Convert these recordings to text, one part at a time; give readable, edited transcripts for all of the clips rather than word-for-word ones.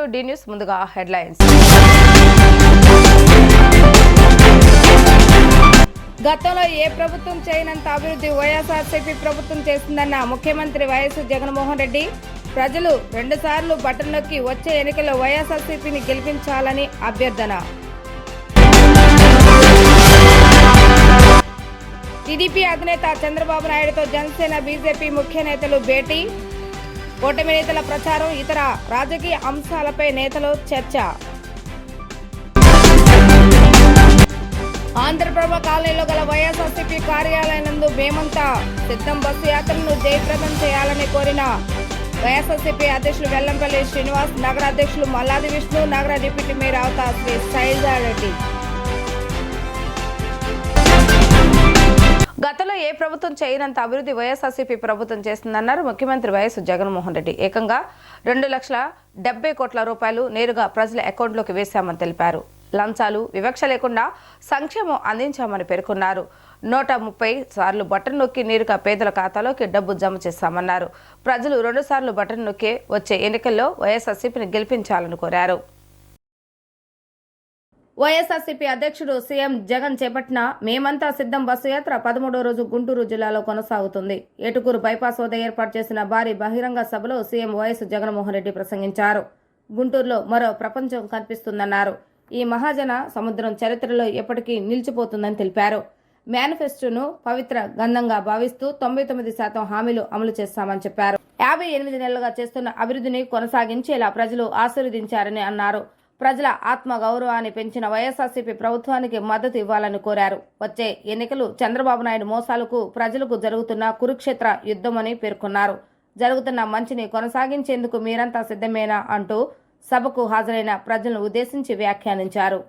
To the news. ముందుగా headlines. గతంలో ఏ ప్రభుత్వం చేయనంత అభివృద్ధి వైఎస్ఆర్సీపీ ప్రభుత్వం చేస్తుందన్న ముఖ్యమంత్రి వైఎస్ జగన్మోహన్ రెడ్డి. ప్రజలు 2 సార్లు బటన్ నొక్కి వచ్చే ఎన్నికల్లో వైఎస్ఆర్సీపీని గెలిపించాలని అభ్యర్థన. టీడీపీ అధినేత చంద్రబాబు నాయుడుతో జనసేన బీజేపీ ముఖ్య నేతలు భేటీ. కూటమి నేతల ప్రచారం, ఇతర రాజకీయ అంశాలపై నేతలు చర్చ. ఆంధ్రప్రభ కాలనీలో గల వైఎస్ఆర్సీపీ కార్యాలయం నందు మేమంతా సిద్ధం బస్సు యాత్రను జయప్రదం చేయాలని కోరిన వైఎస్ఆర్సీపీ అధ్యక్షులు వెల్లంపల్లి శ్రీనివాస్, నగర అధ్యక్షులు మల్లాది విష్ణు, నగర డిప్యూటీ మేయర్ అవతా శ్రీ శైలజారెడ్డి. గతంలో ఏ ప్రభుత్వం చేయనంత అభివృద్ధి వైఎస్ఆర్సీపీ ప్రభుత్వం చేస్తుందన్నారు ముఖ్యమంత్రి వైఎస్ జగన్మోహన్ రెడ్డి. ఏకంగా 2,70 కోట్ల రూపాయలు నేరుగా ప్రజల అకౌంట్లోకి వేశామని తెలిపారు. లంచాలు, వివక్ష లేకుండా సంక్షేమం అందించామని పేర్కొన్నారు. 130 సార్లు బటన్ నొక్కి నేరుగా పేదల ఖాతాలోకి డబ్బు జమ చేశామన్నారు. ప్రజలు 2 సార్లు బటన్ నొక్కి వచ్చే ఎన్నికల్లో వైఎస్ఆర్సీపీని గెలిపించాలని కోరారు. వైఎస్ఆర్సీపీ అధ్యక్షుడు సీఎం జగన్ చేపట్టిన మేమంతా సిద్ధం బస్సు యాత్ర 13వ రోజు గుంటూరు జిల్లాలో కొనసాగుతుంది. ఏటుకూరు బైపాస్ వద్ద ఏర్పాటు చేసిన భారీ బహిరంగ సభలో సీఎం వైఎస్ జగన్మోహన్ రెడ్డి ప్రసంగించారు. గుంటూరులో మరో ప్రపంచం కనిపిస్తుందన్నారు. ఈ మహాజన సముద్రం చరిత్రలో ఎప్పటికీ నిలిచిపోతుందని తెలిపారు. మేనిఫెస్టోను పవిత్ర గంధంగా భావిస్తూ 99% హామీలు అమలు చేస్తామని చెప్పారు. 58 నెలలుగా చేస్తున్న అభివృద్ధిని కొనసాగించేలా ప్రజలు ఆశీర్వదించారని అన్నారు. ప్రజల ఆత్మ గౌరవాన్ని పెంచిన వైఎస్ఆర్సీపీ ప్రభుత్వానికి మద్దతు ఇవ్వాలని కోరారు. వచ్చే ఎన్నికలు చంద్రబాబు నాయుడు మోసాలకు ప్రజలకు జరుగుతున్న కురుక్షేత్ర యుద్ధమని పేర్కొన్నారు. జరుగుతున్న మంచిని కొనసాగించేందుకు మీరంతా సిద్ధమేనా అంటూ సభకు హాజరైన ప్రజలను ఉద్దేశించి వ్యాఖ్యానించారు.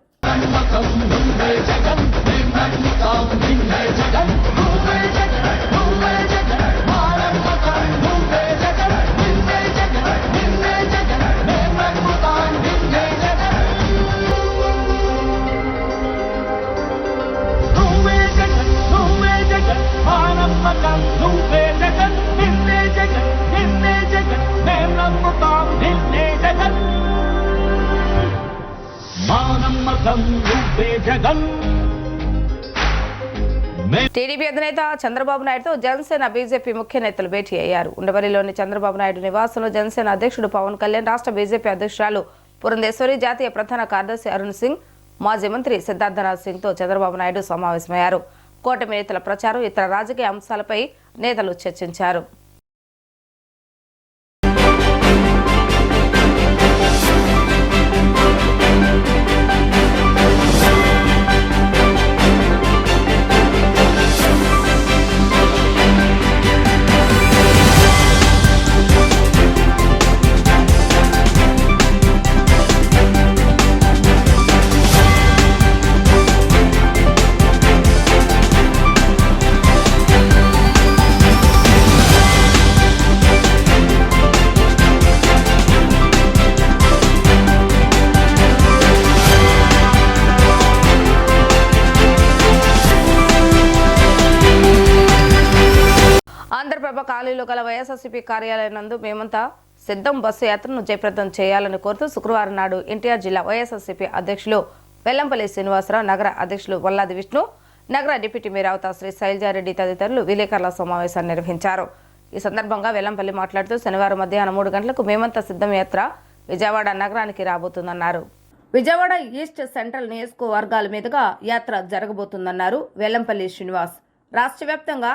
టీడీపీ అధినేత చంద్రబాబు నాయుడుతో జనసేన బీజేపీ ముఖ్య నేతలు భేటీ అయ్యారు. ఉండవల్లిలోని చంద్రబాబు నాయుడు నివాసంలో జనసేన అధ్యక్షుడు పవన్ కళ్యాణ్, రాష్ట్ర బీజేపీ అధ్యక్షురాలు పురంధేశ్వరి, జాతీయ ప్రధాన కార్యదర్శి అరుణ్ సింగ్, మాజీ మంత్రి సిద్ధార్థనాథ్ సింగ్ తో చంద్రబాబు నాయుడు సమావేశమయ్యారు. కూటమి నేతల ప్రచారం, ఇతర రాజకీయ అంశాలపై నేతలు చర్చించారు. ఆంధ్రప్రభ కాలనీలో గల వైఎస్ఆర్సీపీ కార్యాలయం నందు మేమంతా సిద్ధం బస్సు యాత్రను జయప్రదం చేయాలని కోరుతూ శుక్రవారం నాడు ఎన్టీఆర్ జిల్లా వైఎస్ఆర్సీపీ అధ్యక్షులు వెల్లంపల్లి శ్రీనివాసరావు, నగర అధ్యక్షులు మల్లాది విష్ణు, నగర డిప్యూటీ మేయర్ అవతా శ్రీ శైలజారెడ్డి తదితరులు విలేకరుల సమావేశాన్ని నిర్వహించారు. ఈ సందర్భంగా వెల్లంపల్లి మాట్లాడుతూ శనివారం మధ్యాహ్నం 3 గంటలకు మేమంతా సిద్ధం యాత్ర విజయవాడ నగరానికి రాబోతుందన్నారు. విజయవాడ ఈస్ట్ సెంట్రల్ నియోజకవర్గాల మీదుగా యాత్ర జరగబోతుందన్నారు వెల్లంపల్లి శ్రీనివాస్. రాష్ట్ర వ్యాప్తంగా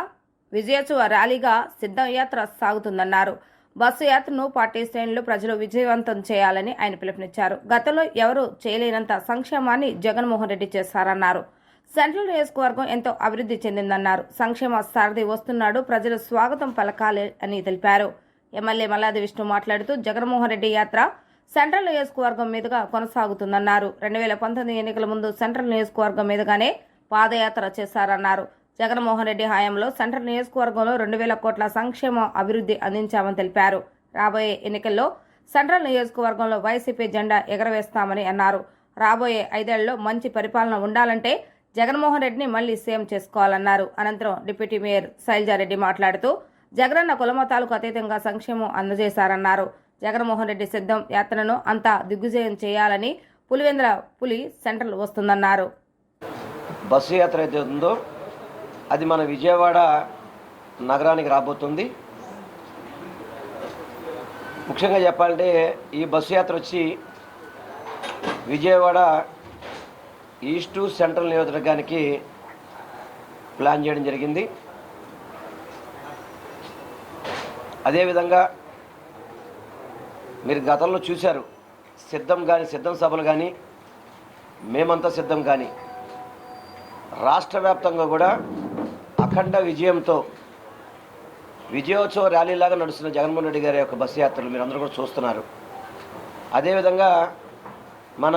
విజయోత్సవ ర్యాలీగా సిద్ధం యాత్ర సాగుతుందన్నారు. బస్సు యాత్రను పార్టీ శ్రేణులు ప్రజలు విజయవంతం చేయాలని ఆయన పిలుపునిచ్చారు. గతంలో ఎవరూ చేయలేనంత సంక్షేమాన్ని జగన్మోహన్ రెడ్డి చేశారన్నారు. సెంట్రల్ నియోజకవర్గం ఎంతో అభివృద్ధి చెందిందన్నారు. సంక్షేమ సారథి వస్తున్నాడు, ప్రజలు స్వాగతం పలకాలి అని తెలిపారు. ఎమ్మెల్యే మల్లాది విష్ణు మాట్లాడుతూ జగన్మోహన్ రెడ్డి యాత్ర సెంట్రల్ నియోజకవర్గం మీదుగా కొనసాగుతుందన్నారు. 2019 ఎన్నికల ముందు సెంట్రల్ నియోజకవర్గం మీదుగానే పాదయాత్ర చేశారన్నారు. జగన్మోహన్ రెడ్డి హయాంలో సెంట్రల్ నియోజకవర్గంలో 2,000 కోట్ల సంక్షేమ అభివృద్ధి అందించామని తెలిపారు. రాబోయే ఎన్నికల్లో సెంట్రల్ నియోజకవర్గంలో వైసీపీ జెండా ఎగరవేస్తామని అన్నారు. రాబోయే 5 ఏళ్లలో మంచి పరిపాలన ఉండాలంటే జగన్మోహన్ రెడ్డిని మళ్లీ సీఎం చేసుకోవాలన్నారు. అనంతరం డిప్యూటీ మేయర్ శైలజారెడ్డి మాట్లాడుతూ జగనన్న కులమతాలకు అతీతంగా సంక్షేమం అందజేశారన్నారు. జగన్మోహన్ రెడ్డి సిద్ధం యాత్రను అంతా దిగ్విజయం చేయాలని పులివెందుల పులి సెంట్రల్ వస్తుందన్నారు. బస్సు యాత్ర అయితే ఉందో అది మన విజయవాడ నగరానికి రాబోతుంది. ముఖ్యంగా చెప్పాలంటే ఈ బస్సు యాత్ర వచ్చి విజయవాడ ఈస్టు సెంట్రల్ నియోజకవర్గానికి ప్లాన్ చేయడం జరిగింది. అదేవిధంగా మీరు గతంలో చూశారు, సిద్ధం సభలు కానీ మేమంతా సిద్ధం కానీ రాష్ట్ర వ్యాప్తంగా కూడా అఖండ విజయంతో విజయోత్సవ ర్యాలీలాగా నడుస్తున్న జగన్మోహన్ రెడ్డి గారి యొక్క బస్సు యాత్రలు మీరు అందరూ కూడా చూస్తున్నారు. అదేవిధంగా మన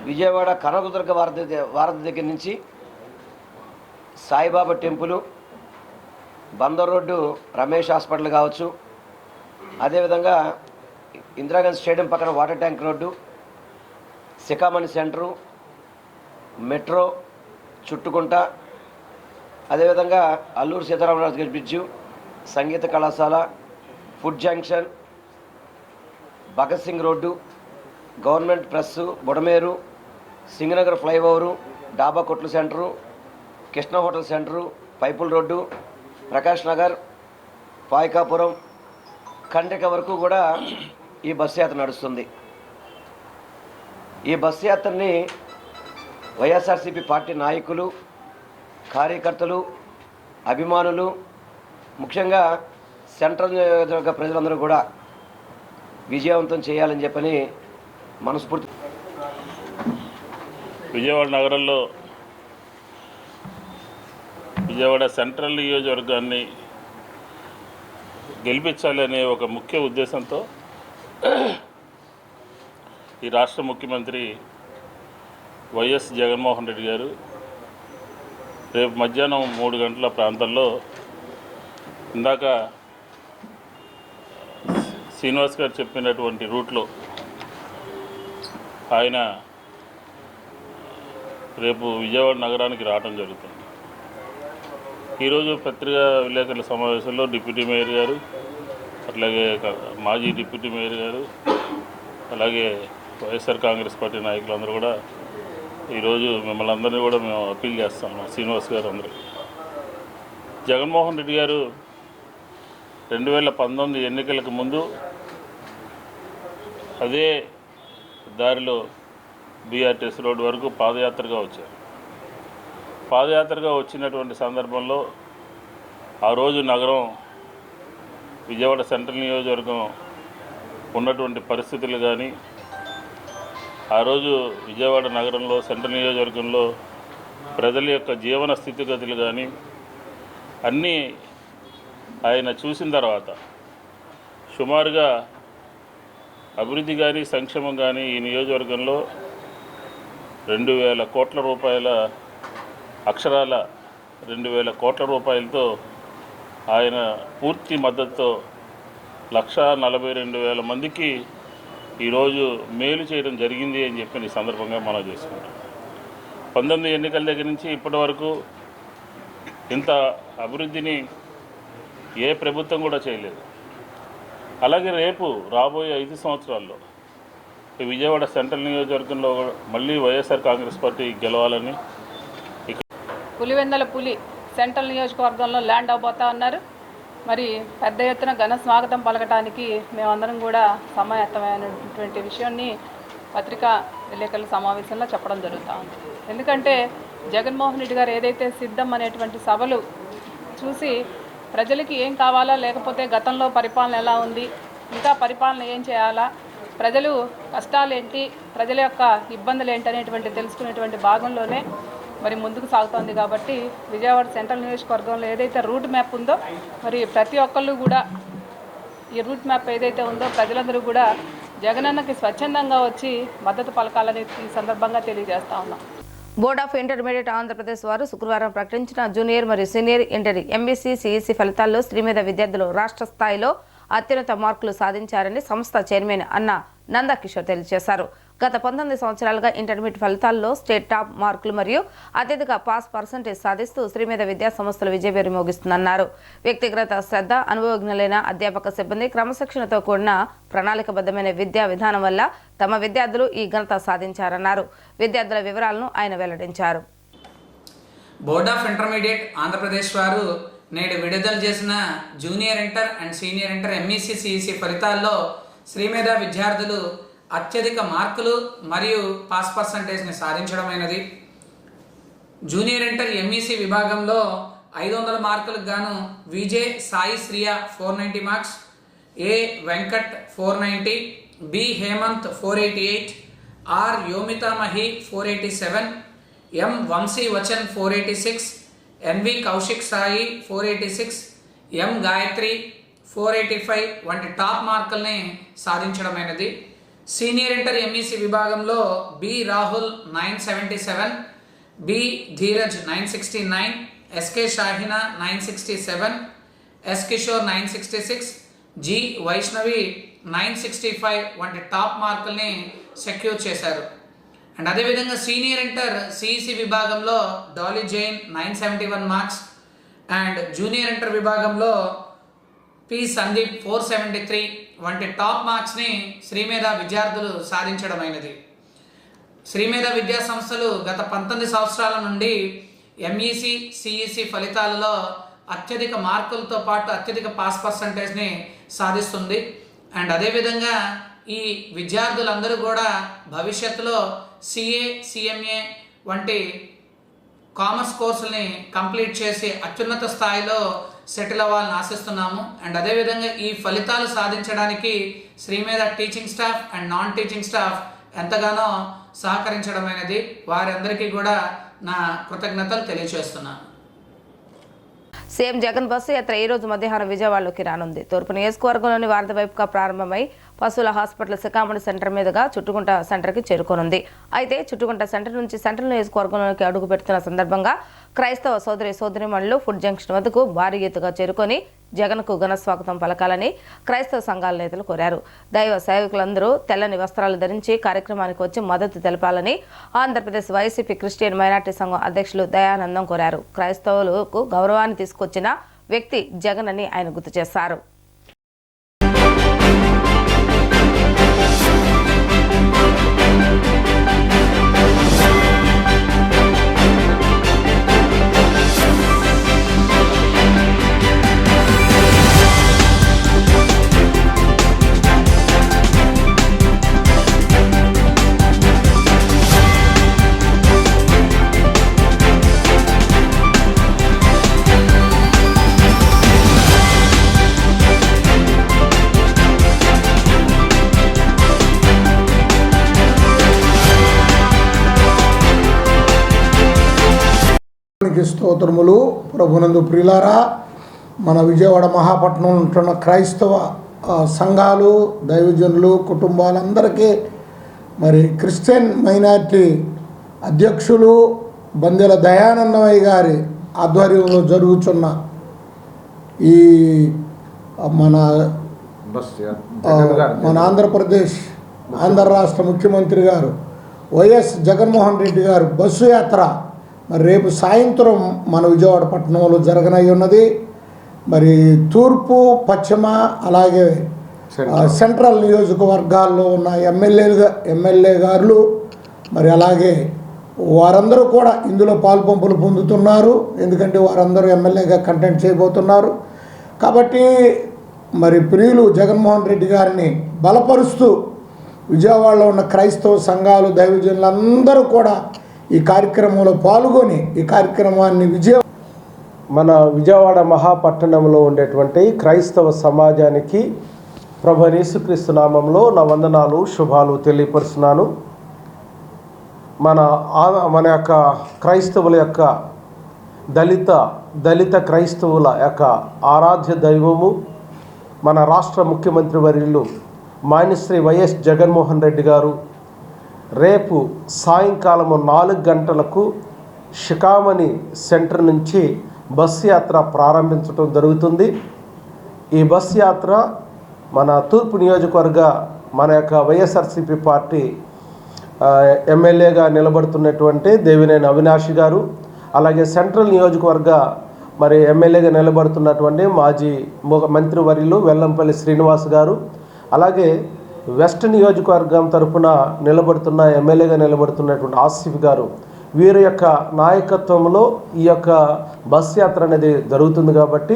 విజయవాడ కనకదుర్గ వారధి దగ్గర నుంచి Saibaba temple, Bandar road Ramesh hospital కావచ్చు, అదేవిధంగా ఇందిరాగాంధీ స్టేడియం పక్కన water tank road, Sikamani centre, metro, Chuttugunta, అదేవిధంగా అల్లూరు సీతారామరాజు బ్రిడ్జు, సంగీత కళాశాల, food junction, Bhagat Singh road, government press, Budameru, Singhnagar flyover, Dhaba Kotlu centre, Krishna hotel centre, Pipula road, Prakash Nagar, Payakapuram, Kandrika వరకు కూడా ఈ బస్సు యాత్ర నడుస్తుంది. ఈ బస్సు యాత్రని వైఎస్ఆర్సీపీ పార్టీ నాయకులు, కార్యకర్తలు, అభిమానులు, ముఖ్యంగా సెంట్రల్ నియోజకవర్గ ప్రజలందరూ కూడా విజయవంతం చేయాలని చెప్పని మనస్ఫూర్తి. విజయవాడ నగరంలో విజయవాడ సెంట్రల్ నియోజకవర్గాన్ని గెలిపించాలనే ఒక ముఖ్య ఉద్దేశంతో ఈ రాష్ట్ర ముఖ్యమంత్రి వైఎస్ జగన్మోహన్ రెడ్డి గారు రేపు మధ్యాహ్నం 3 గంటల ప్రాంతంలో ఇందాక శ్రీనివాస్ గారు చెప్పినటువంటి రూట్లో ఆయన రేపు విజయవాడ నగరానికి రావడం జరుగుతుంది. ఈరోజు పత్రికా విలేకరుల సమావేశంలో డిప్యూటీ మేయర్ గారు, అట్లాగే మాజీ డిప్యూటీ మేయర్ గారు, అలాగే వైఎస్ఆర్ కాంగ్రెస్ పార్టీ నాయకులందరూ కూడా ఈరోజు మిమ్మల్ని అందరినీ కూడా మేము అప్పీల్ చేస్తాం. శ్రీనివాస్ గారు అందరూ, జగన్మోహన్ రెడ్డి గారు 2019 ఎన్నికలకు ముందు అదే దారిలో బీఆర్టీఎస్ రోడ్డు వరకు పాదయాత్రగా వచ్చారు. పాదయాత్రగా వచ్చినటువంటి సందర్భంలో ఆ రోజు నగరం విజయవాడ సెంట్రల్ నియోజకవర్గం ఉన్నటువంటి పరిస్థితులు కానీ, ఆ రోజు విజయవాడ నగరంలో సెంట్రల్ నియోజకవర్గంలో ప్రజల యొక్క జీవన స్థితిగతులు కానీ అన్నీ ఆయన చూసిన తర్వాత సుమారుగా అభివృద్ధి కానీ సంక్షేమం కానీ ఈ నియోజకవర్గంలో 2,000 కోట్ల రూపాయల అక్షరాల 2,000 కోట్ల రూపాయలతో ఆయన పూర్తి మద్దతుతో 1,42,000 మందికి ఈరోజు మేలు చేయడం జరిగింది అని చెప్పి ఈ సందర్భంగా మనం చేసుకుంటాం. 19 ఎన్నికల దగ్గర నుంచి ఇప్పటి వరకు ఇంత అభివృద్ధిని ఏ ప్రభుత్వం కూడా చేయలేదు. అలాగే రేపు రాబోయే 5 సంవత్సరాల్లో విజయవాడ సెంట్రల్ నియోజకవర్గంలో మళ్ళీ వైఎస్ఆర్ కాంగ్రెస్ పార్టీ గెలవాలని పులివెందుల పులి సెంట్రల్ నియోజకవర్గంలో ల్యాండ్ అవబోతా ఉన్నారు. మరి పెద్ద ఎత్తున ఘన స్వాగతం పలకటానికి మేమందరం కూడా సమాయత్తమైనటువంటి విషయాన్ని పత్రికా విలేకరుల సమావేశంలో చెప్పడం జరుగుతూ ఉంది. ఎందుకంటే జగన్మోహన్ రెడ్డి గారు ఏదైతే సిద్ధం అనేటువంటి సభలు చూసి ప్రజలకి ఏం కావాలా, లేకపోతే గతంలో పరిపాలన ఎలా ఉంది, ఇంకా పరిపాలన ఏం చేయాలా, ప్రజలు కష్టాలేంటి, ప్రజల యొక్క ఇబ్బందులు ఏంటి అనేటువంటి తెలుసుకునేటువంటి భాగంలోనే మరి ముందుకు సాగుతోంది. కాబట్టి విజయవాడ సెంట్రల్ నియోజకవర్గంలో ఏదైతే రూట్ మ్యాప్ ఉందో మరి ప్రతి ఒక్కళ్ళు కూడా ఈ రూట్ మ్యాప్ ఏదైతే ఉందో ప్రజలందరూ కూడా జగనన్నకి స్వచ్ఛందంగా వచ్చి మద్దతు పలకాలని ఈ సందర్భంగా తెలియజేస్తా ఉన్నాం. బోర్డ్ ఆఫ్ ఇంటర్మీడియట్ ఆంధ్రప్రదేశ్ వారు శుక్రవారం ప్రకటించిన జూనియర్ మరియు సీనియర్ ఇంటర్ ఎంబీసీ సిఈసి ఫలితాల్లో శ్రీమేధ విద్యార్థులు రాష్ట్ర స్థాయిలో అత్యున్నత మార్కులు సాధించారని సంస్థ చైర్మన్ అన్న నందకిషోర్ తెలియజేశారు. గత 19 సంవత్సరాలుగా ఇంటర్మీడియట్ ఫలితాల్లో స్టేట్ టాప్ మార్కులు మరియు అత్యధిక పాస్ పర్సంటేజ్ సాధిస్తూ శ్రీమేధ విద్యా సంస్థలు విజయభేరి మోగిస్తుందన్నారు. వ్యక్తిగత శ్రద్ధ, అనుభవజ్ఞులైన అధ్యాపక సిబ్బంది, క్రమశిక్షణతో కూడిన ప్రణాళికబద్ధమైన విద్యా విధానం వల్ల తమ విద్యార్థులు ఈ ఘనత సాధించారన్నారు. విద్యార్థుల వివరాలను ఆయన వెల్లడించారు. బోర్డ్ ఆఫ్ ఇంటర్మీడియట్ ఆంధ్రప్రదేశ్ వారు నేడు విడుదల చేసిన junior inter and senior inter MEC CEC ఫలితాల్లో శ్రీమేధ విద్యార్థులు అత్యధిక మార్కులు మరియు పాస్ పర్సంటేజ్ని సాధించడమైనది. జూనియర్ ఇంటర్ ఎంఈసీ విభాగంలో 500 మార్కులకు గాను విజే Sai Sriya 490 marks, A Venkat 490, B Hemanth 488, R Yomithamahi 487, M Vamsi Vachan 486, N V Kaushik Sai 486, M Gayatri 485 వంటి టాప్ మార్కుల్ని సాధించడమైనది. సీనియర్ ఇంటర్ ఎంఈసీ విభాగంలో B Rahul 977, B Dheeraj 969, S K Shahina 967, yes Kishore 966, G Vaishnavi 965 వంటి టాప్ మార్కుల్ని సెక్యూర్ చేశారు. అండ్ అదేవిధంగా సీనియర్ ఇంటర్ సిఈసి విభాగంలో Dolly Jain 971 marks and junior inter విభాగంలో పి సందీప్ 473 వంటి టాప్ మార్క్స్ని శ్రీమేధ విద్యార్థులు సాధించడమైనది. శ్రీమేధ విద్యా సంస్థలు గత 19 సంవత్సరాల నుండి ఎంఈసి సిఈసి ఫలితాలలో అత్యధిక మార్కులతో పాటు అత్యధిక పాస్ పర్సంటేజ్ని సాధిస్తుంది. అండ్ అదేవిధంగా ఈ విద్యార్థులందరూ కూడా భవిష్యత్తులో సిఏ, సిఎంఏ వంటి కామర్స్ కోర్సుల్ని కంప్లీట్ చేసి అత్యున్నత స్థాయిలో సెటిల్ అవ్వాలని ఆశిస్తున్నాము. అండ్ అదేవిధంగా ఈ ఫలితాలు సాధించడానికి Sri Medha teaching staff and non teaching staff ఎంతగానో సహకరించడమైనది. వారందరికీ కూడా నా కృతజ్ఞతలు తెలియజేస్తున్నాను. సీఎం జగన్ బస్సు యాత్ర ఈ రోజు మధ్యాహ్నం విజయవాడలోకి రానుంది. తూర్పు నియోజకవర్గంలోని వారధి వైపుగా ప్రారంభమై పశువుల హాస్పిటల్ శిఖామణి సెంటర్ మీదుగా చుట్టుకుంట సెంటర్కి చేరుకోనుంది. అయితే చుట్టుకుంట సెంటర్ నుంచి సెంట్రల్ నియోజకవర్గంలోకి అడుగు పెడుతున్న సందర్భంగా క్రైస్తవ సోదరిమణులు ఫుడ్ జంక్షన్ వద్దకు భారీ ఎత్తుగా చేరుకొని జగన్కు ఘన స్వాగతం పలకాలని క్రైస్తవ సంఘాల నేతలు కోరారు. దైవ సేవకులందరూ తెల్లని వస్త్రాలు ధరించి కార్యక్రమానికి వచ్చి మద్దతు తెలపాలని ఆంధ్రప్రదేశ్ వైసీపీ క్రిస్టియన్ మైనార్టీ సంఘం అధ్యక్షులు దయానందం కోరారు. క్రైస్తవులకు గౌరవాన్ని తీసుకొచ్చిన వ్యక్తి జగన్ అని ఆయన గుర్తు చేశారు. స్తోత్రములు. ప్రభునందు ప్రియులారా, మన విజయవాడ మహాపట్నంలో ఉంటున్న క్రైస్తవ సంఘాలు, దైవజనులు, కుటుంబాలందరికీ మరి క్రిస్టియన్ మైనార్టీ అధ్యక్షులు బందెల దయానందమయ్య గారి ఆధ్వర్యంలో జరుగుతున్న ఈ మన ఆంధ్రప్రదేశ్ ఆంధ్ర రాష్ట్ర ముఖ్యమంత్రి గారు వైఎస్ జగన్మోహన్ రెడ్డి గారు బస్సు యాత్ర మరి రేపు సాయంత్రం మన విజయవాడ పట్టణంలో జరగనై ఉన్నది. మరి తూర్పు, పశ్చిమ అలాగే సెంట్రల్ నియోజకవర్గాల్లో ఉన్న ఎమ్మెల్యే గారు మరి అలాగే వారందరూ కూడా ఇందులో పాల్పంపులు పొందుతున్నారు. ఎందుకంటే వారందరూ ఎమ్మెల్యేగా కంటెంట్ చేయబోతున్నారు. కాబట్టి మరి ప్రియులు జగన్మోహన్ రెడ్డి గారిని బలపరుస్తూ విజయవాడలో ఉన్న క్రైస్తవ సంఘాలు, దైవజనులందరూ కూడా ఈ కార్యక్రమంలో పాల్గొని ఈ కార్యక్రమాన్ని మన విజయవాడ మహాపట్టణంలో ఉండేటువంటి క్రైస్తవ సమాజానికి ప్రభు యేసుక్రీస్తు నామంలో నా వందనాలు, శుభాలు తెలియపరుస్తున్నాను. మన యొక్క క్రైస్తవుల యొక్క దళిత క్రైస్తవుల యొక్క ఆరాధ్య దైవము మన రాష్ట్ర ముఖ్యమంత్రి వర్యులు మాన్యశ్రీ వైఎస్ జగన్మోహన్ రెడ్డి గారు రేపు సాయంకాలము 4 గంటలకు శిఖామణి సెంటర్ నుంచి బస్సు యాత్ర ప్రారంభించడం జరుగుతుంది. ఈ బస్సు యాత్ర మన తూర్పు నియోజకవర్గ మన యొక్క వైఎస్ఆర్సీపీ పార్టీ ఎమ్మెల్యేగా నిలబడుతున్నటువంటి దేవినేని అవినాష్ గారు, అలాగే సెంట్రల్ నియోజకవర్గ మరి ఎమ్మెల్యేగా నిలబడుతున్నటువంటి మాజీ మంత్రివర్యులు వెల్లంపల్లి శ్రీనివాస్ గారు, అలాగే వెస్ట్ నియోజకవర్గం తరఫున ఎమ్మెల్యేగా నిలబడుతున్నటువంటి ఆసిఫ్ గారు, వీరి యొక్క నాయకత్వంలో ఈ యొక్క బస్ యాత్ర అనేది జరుగుతుంది. కాబట్టి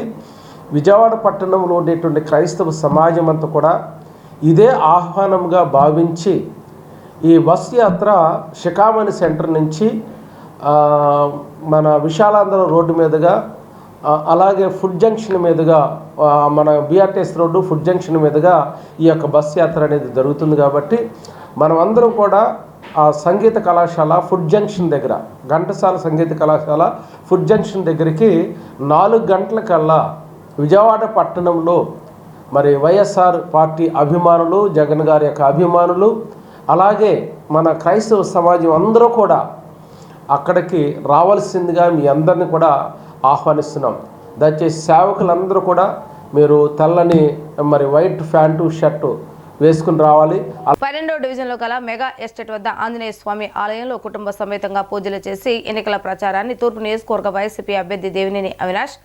విజయవాడ పట్టణంలో ఉండేటువంటి క్రైస్తవ సమాజం అంతా కూడా ఇదే ఆహ్వానంగా భావించి ఈ బస్ యాత్ర షికామణి సెంటర్ నుంచి మన విశాలాంధ్ర రోడ్డు మీదుగా, అలాగే ఫుడ్ జంక్షన్ మీదుగా, మన బిఆర్టీఎస్ రోడ్డు ఫుడ్ జంక్షన్ మీదుగా ఈ యొక్క బస్ యాత్ర అనేది జరుగుతుంది. కాబట్టి మనం అందరం కూడా ఆ సంగీత కళాశాల ఫుడ్ జంక్షన్ దగ్గర, ఘంటసాల సంగీత కళాశాల ఫుడ్ జంక్షన్ దగ్గరికి 4 గంటలకల్లా విజయవాడ పట్టణంలో మరి వైఎస్ఆర్ పార్టీ అభిమానులు, జగన్ గారి యొక్క అభిమానులు, అలాగే మన క్రైస్తవ సమాజం అందరూ కూడా అక్కడికి రావాల్సిందిగా మీ అందరినీ కూడా ఆహ్వానిస్తున్నాం. దయచేసి సేవకులందరూ కూడా మీరు తెల్లని మరి వైట్ ప్యాంటు షర్టు వేసుకుని రావాలి. 12వ డివిజన్లో గల మెగా ఎస్టేట్ వద్ద ఆంజనేయ స్వామి ఆలయంలో కుటుంబ సమేతంగా పూజలు చేసి ఎన్నికల ప్రచారాన్ని తూర్పు నియోజకవర్గ వైసీపీ అభ్యర్థి దేవినేని అవినాష్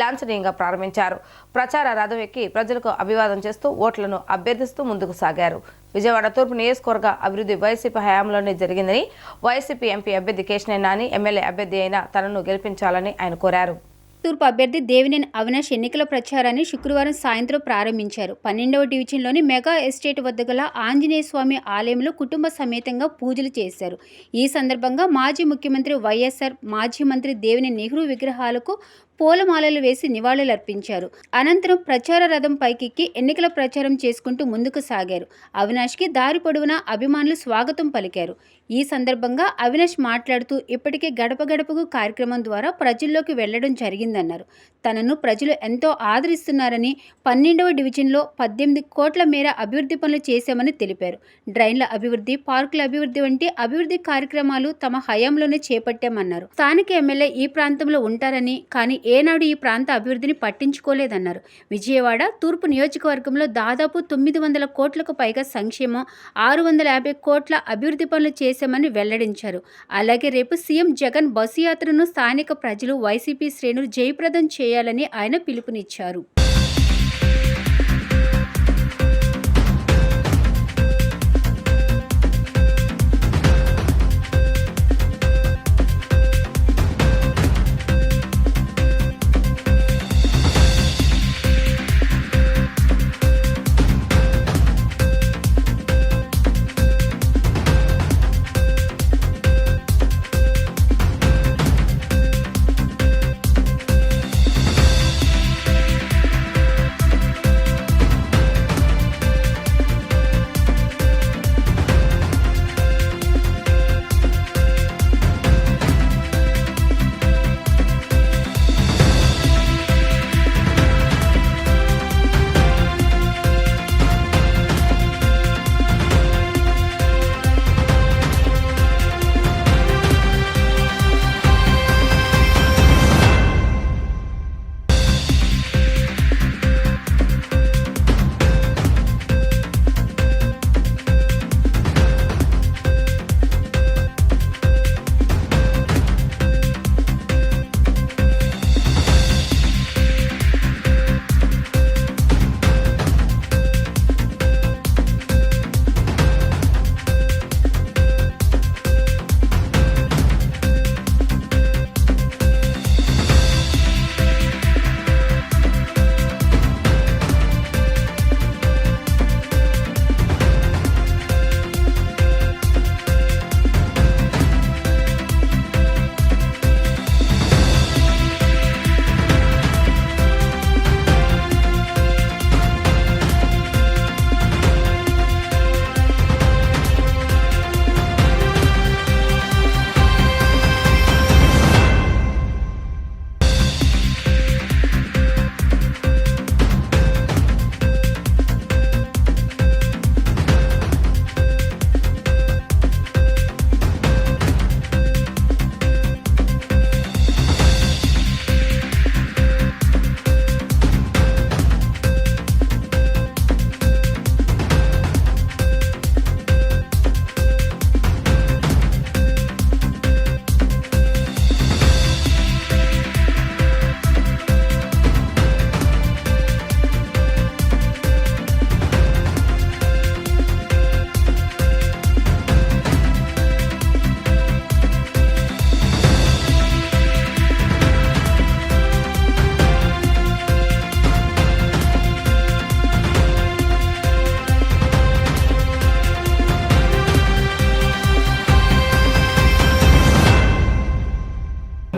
లాంఛనీయంగా ప్రారంభించారు. ప్రచార రథం ఎక్కి ప్రజలకు అభివాదం చేస్తూ ఓట్లను అభ్యర్థిస్తూ ముందుకు సాగారు. విజయవాడ తూర్పు నియోజకవర్గ అభివృద్ధి వైసీపీ హయాంలోనే జరిగిందని, వైసీపీ ఎంపీ అభ్యర్థి కేశినేని నాని ఎమ్మెల్యే అభ్యర్థి అయిన తనను గెలిపించాలని ఆయన కోరారు. తూర్పు అభ్యర్థి దేవినేని అవినాష్ ఎన్నికల ప్రచారాన్ని శుక్రవారం సాయంత్రం ప్రారంభించారు. 12వ డివిజన్లోని మెగా ఎస్టేట్ వద్ద గల ఆంజనేయ స్వామి ఆలయంలో కుటుంబ సమేతంగా పూజలు చేశారు. ఈ సందర్భంగా మాజీ ముఖ్యమంత్రి వైఎస్ఆర్, మాజీ మంత్రి దేవినేని నెహ్రూ విగ్రహాలకు పూలమాలలు వేసి నివాళులర్పించారు. అనంతరం ప్రచార రథం పైకెక్కి ఎన్నికల ప్రచారం చేసుకుంటూ ముందుకు సాగారు. అవినాష్కి దారి పొడవునా అభిమానులు స్వాగతం పలికారు. ఈ సందర్భంగా అవినాష్ మాట్లాడుతూ ఇప్పటికే గడప గడపకు కార్యక్రమం ద్వారా ప్రజల్లోకి వెళ్లడం జరిగిందన్నారు. తనను ప్రజలు ఎంతో ఆదరిస్తున్నారని, 12వ డివిజన్లో 18 కోట్ల మేర అభివృద్ధి పనులు చేశామని తెలిపారు. డ్రైన్ల అభివృద్ధి, పార్కుల అభివృద్ధి వంటి అభివృద్ధి కార్యక్రమాలు తమ హయాంలోనే చేపట్టామన్నారు. స్థానిక ఎమ్మెల్యే ఈ ప్రాంతంలో ఉంటారని, కానీ ఏనాడు ఈ ప్రాంత అభివృద్ధిని పట్టించుకోలేదన్నారు. విజయవాడ తూర్పు నియోజకవర్గంలో దాదాపు 900 కోట్లకు పైగా సంక్షేమం, 650 కోట్ల అభివృద్ధి పనులు చేశామని వెల్లడించారు. అలాగే రేపు సీఎం జగన్ బస్సు యాత్రను స్థానిక ప్రజలు, వైసీపీ శ్రేణులు జయప్రదం చేయాలని ఆయన పిలుపునిచ్చారు.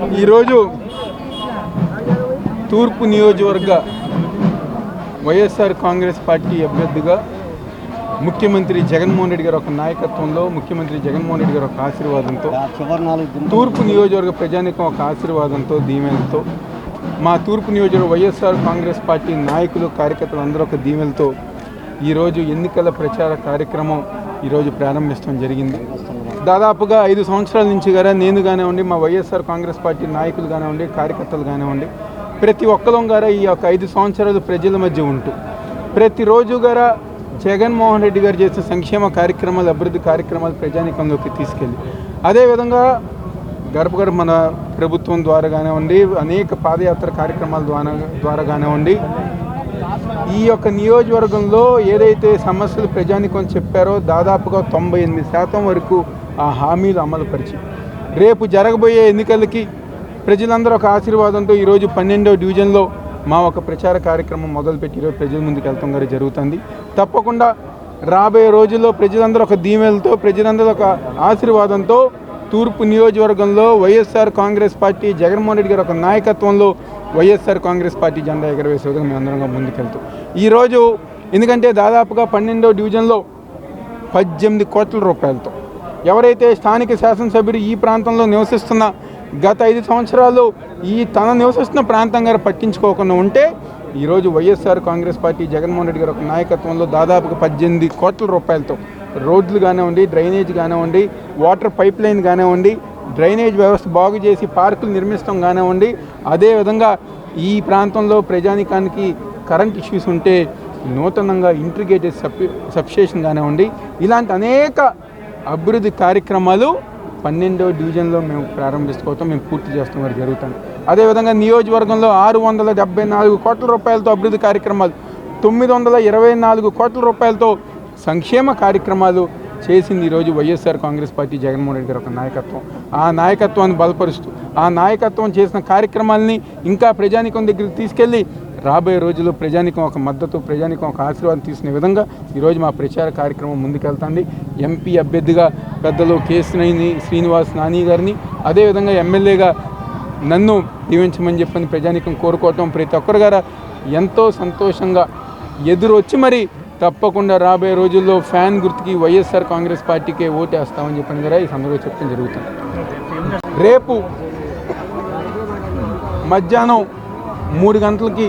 ఈరోజు తూర్పు నియోజకవర్గ వైఎస్ఆర్ కాంగ్రెస్ పార్టీ అభ్యర్థిగా ముఖ్యమంత్రి జగన్మోహన్ రెడ్డి గారి ఒక నాయకత్వంలో, ముఖ్యమంత్రి జగన్మోహన్ రెడ్డి గారి ఒక ఆశీర్వాదంతో, తూర్పు నియోజకవర్గ ప్రజానికం ఒక ఆశీర్వాదంతో, దీవెనలతో, మా తూర్పు నియోజకవర్గ వైఎస్ఆర్ కాంగ్రెస్ పార్టీ నాయకులు, కార్యకర్తలు అందరూ ఒక దీవెనలతో ఈరోజు ఎన్నికల ప్రచార కార్యక్రమం ఈరోజు ప్రారంభించడం జరిగింది. దాదాపుగా 5 సంవత్సరాల నుంచి గారా నేను కానివ్వండి, మా వైఎస్ఆర్ కాంగ్రెస్ పార్టీ నాయకులు కానివ్వండి, కార్యకర్తలు కానివ్వండి, ప్రతి ఒక్కరం గారా ఈ యొక్క 5 సంవత్సరాలు ప్రజల మధ్య ఉంటూ ప్రతిరోజు గారా జగన్మోహన్ రెడ్డి గారు చేసిన సంక్షేమ కార్యక్రమాలు, అభివృద్ధి కార్యక్రమాలు ప్రజానీకంలోకి తీసుకెళ్ళి, అదేవిధంగా గడప మన ప్రభుత్వం ద్వారా కానివ్వండి, అనేక పాదయాత్ర కార్యక్రమాల ద్వారా కానివ్వండి, ఈ యొక్క నియోజకవర్గంలో ఏదైతే సమస్యలు ప్రజానికం చెప్పారో దాదాపుగా 98% వరకు ఆ హామీలు అమలుపరిచి రేపు జరగబోయే ఎన్నికలకి ప్రజలందరూ ఒక ఆశీర్వాదంతో ఈరోజు 12వ డివిజన్లో మా ఒక ప్రచార కార్యక్రమం మొదలుపెట్టి ఈరోజు ప్రజల ముందుకు వెళ్తాం గారు జరుగుతుంది. తప్పకుండా రాబోయే రోజుల్లో ప్రజలందరూ ఒక దీవెనలతో, ప్రజలందరూ ఒక ఆశీర్వాదంతో తూర్పు నియోజకవర్గంలో వైఎస్ఆర్ కాంగ్రెస్ పార్టీ జగన్మోహన్ రెడ్డి గారి ఒక నాయకత్వంలో వైఎస్ఆర్ కాంగ్రెస్ పార్టీ జెండా ఎగరవేసే విధంగా మేము అందరంగా ముందుకెళ్తాం. ఈరోజు ఎందుకంటే దాదాపుగా 12వ డివిజన్లో 18 కోట్ల రూపాయలతో ఎవరైతే స్థానిక శాసనసభ్యుడు ఈ ప్రాంతంలో నివసిస్తున్న గత 5 సంవత్సరాలు తన నివసిస్తున్న ప్రాంతం గారు పట్టించుకోకుండా ఉంటే ఈరోజు వైఎస్ఆర్ కాంగ్రెస్ పార్టీ జగన్మోహన్ రెడ్డి గారి ఒక నాయకత్వంలో దాదాపుగా 18 కోట్ల రూపాయలతో రోడ్లు కానివ్వండి, డ్రైనేజ్ కానివ్వండి, వాటర్ పైప్ లైన్ కానివ్వండి, డ్రైనేజ్ వ్యవస్థ బాగు చేసి పార్కులు నిర్మిస్తాం కానివ్వండి, అదేవిధంగా ఈ ప్రాంతంలో ప్రజానికానికి కరెంట్ ఇష్యూస్ ఉంటే నూతనంగా ఇంటిగ్రేటెడ్ సబ్స్టేషన్ కానివ్వండి, ఇలాంటి అనేక అభివృద్ధి కార్యక్రమాలు 12వ డివిజన్లో మేము ప్రారంభించుకోవటం, మేము పూర్తి చేస్తాం వారు జరుగుతుంది. అదేవిధంగా నియోజకవర్గంలో 674 కోట్ల రూపాయలతో అభివృద్ధి కార్యక్రమాలు, 924 కోట్ల రూపాయలతో సంక్షేమ కార్యక్రమాలు చేసింది ఈరోజు వైఎస్ఆర్ కాంగ్రెస్ పార్టీ జగన్మోహన్ రెడ్డి గారి ఒక నాయకత్వం. ఆ నాయకత్వాన్ని బలపరుస్తూ ఆ నాయకత్వం చేసిన కార్యక్రమాలని ఇంకా ప్రజానికం దగ్గరికి తీసుకెళ్ళి రాబోయే రోజుల్లో ప్రజానికం ఒక మద్దతు, ప్రజానికం ఒక ఆశీర్వాదం తీసుకునే విధంగా ఈరోజు మా ప్రచార కార్యక్రమం ముందుకెళ్తుంది. ఎంపీ అభ్యర్థిగా పెద్దలు కేశినేని శ్రీనివాస్ నాని గారిని, అదేవిధంగా ఎమ్మెల్యేగా నన్ను దీవించమని చెప్పని ప్రజానికం కోరుకోవటం, ప్రతి ఒక్కరు గారు ఎంతో సంతోషంగా ఎదురొచ్చి మరి తప్పకుండా రాబోయే రోజుల్లో ఫ్యాన్ గుర్తుకి వైఎస్ఆర్ కాంగ్రెస్ పార్టీకే ఓటేస్తామని చెప్పని గారు ఈ సందర్భంగా చెప్పడం జరుగుతుంది. రేపు మధ్యాహ్నం 3 గంటలకి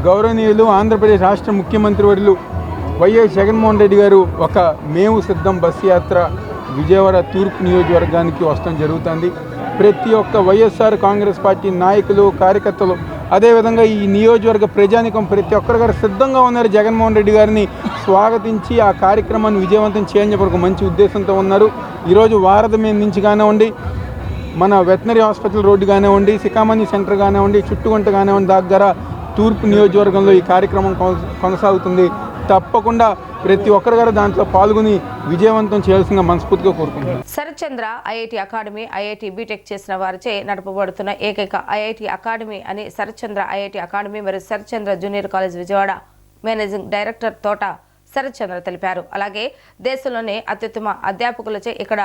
గౌరవనీయులు ఆంధ్రప్రదేశ్ రాష్ట్ర ముఖ్యమంత్రి వర్యులు వైఎస్ జగన్మోహన్ రెడ్డి గారు ఒక మేము సిద్ధం బస్సు యాత్ర విజయవాడ తూర్పు నియోజకవర్గానికి వస్తడం జరుగుతుంది. ప్రతి ఒక్క వైఎస్ఆర్ కాంగ్రెస్ పార్టీ నాయకులు, కార్యకర్తలు, అదేవిధంగా ఈ నియోజకవర్గ ప్రజానికం ప్రతి ఒక్కరు గారు సిద్ధంగా ఉన్నారు. జగన్మోహన్ రెడ్డి గారిని స్వాగతించి ఆ కార్యక్రమాన్ని విజయవంతం చేయని ఒక మంచి ఉద్దేశంతో ఉన్నారు. ఈరోజు వారధి మీద నుంచి కానివ్వండి, మన వెటనరీ హాస్పిటల్ రోడ్డు కానివ్వండి, సికామణి సెంటర్ కానివ్వండి, చుట్టుగుంట కానివ్వండి, దగ్గర తూర్పు నియోజకవర్గంలో ఈ కార్యక్రమం కొనసాగుతుంది. తప్పకుండా ప్రతి ఒక్కరు గారు దాంట్లో పాల్గొని విజయవంతం చేయాల్సిందిగా మనస్ఫూర్తిగా కోరుకుంటున్నాను. Sarathchandra IIT academy IIT B Tech చేసిన వారిచే నడపబడుతున్న ఏకైక ఐఐటి అకాడమీ అని శరత్చంద్ర ఐఐటి అకాడమీ మరియు Sarathchandra junior college Vijayawada managing director Thota Sarathchandra తెలిపారు. అలాగే దేశంలోనే అత్యుత్తమ అధ్యాపకులచే ఇక్కడ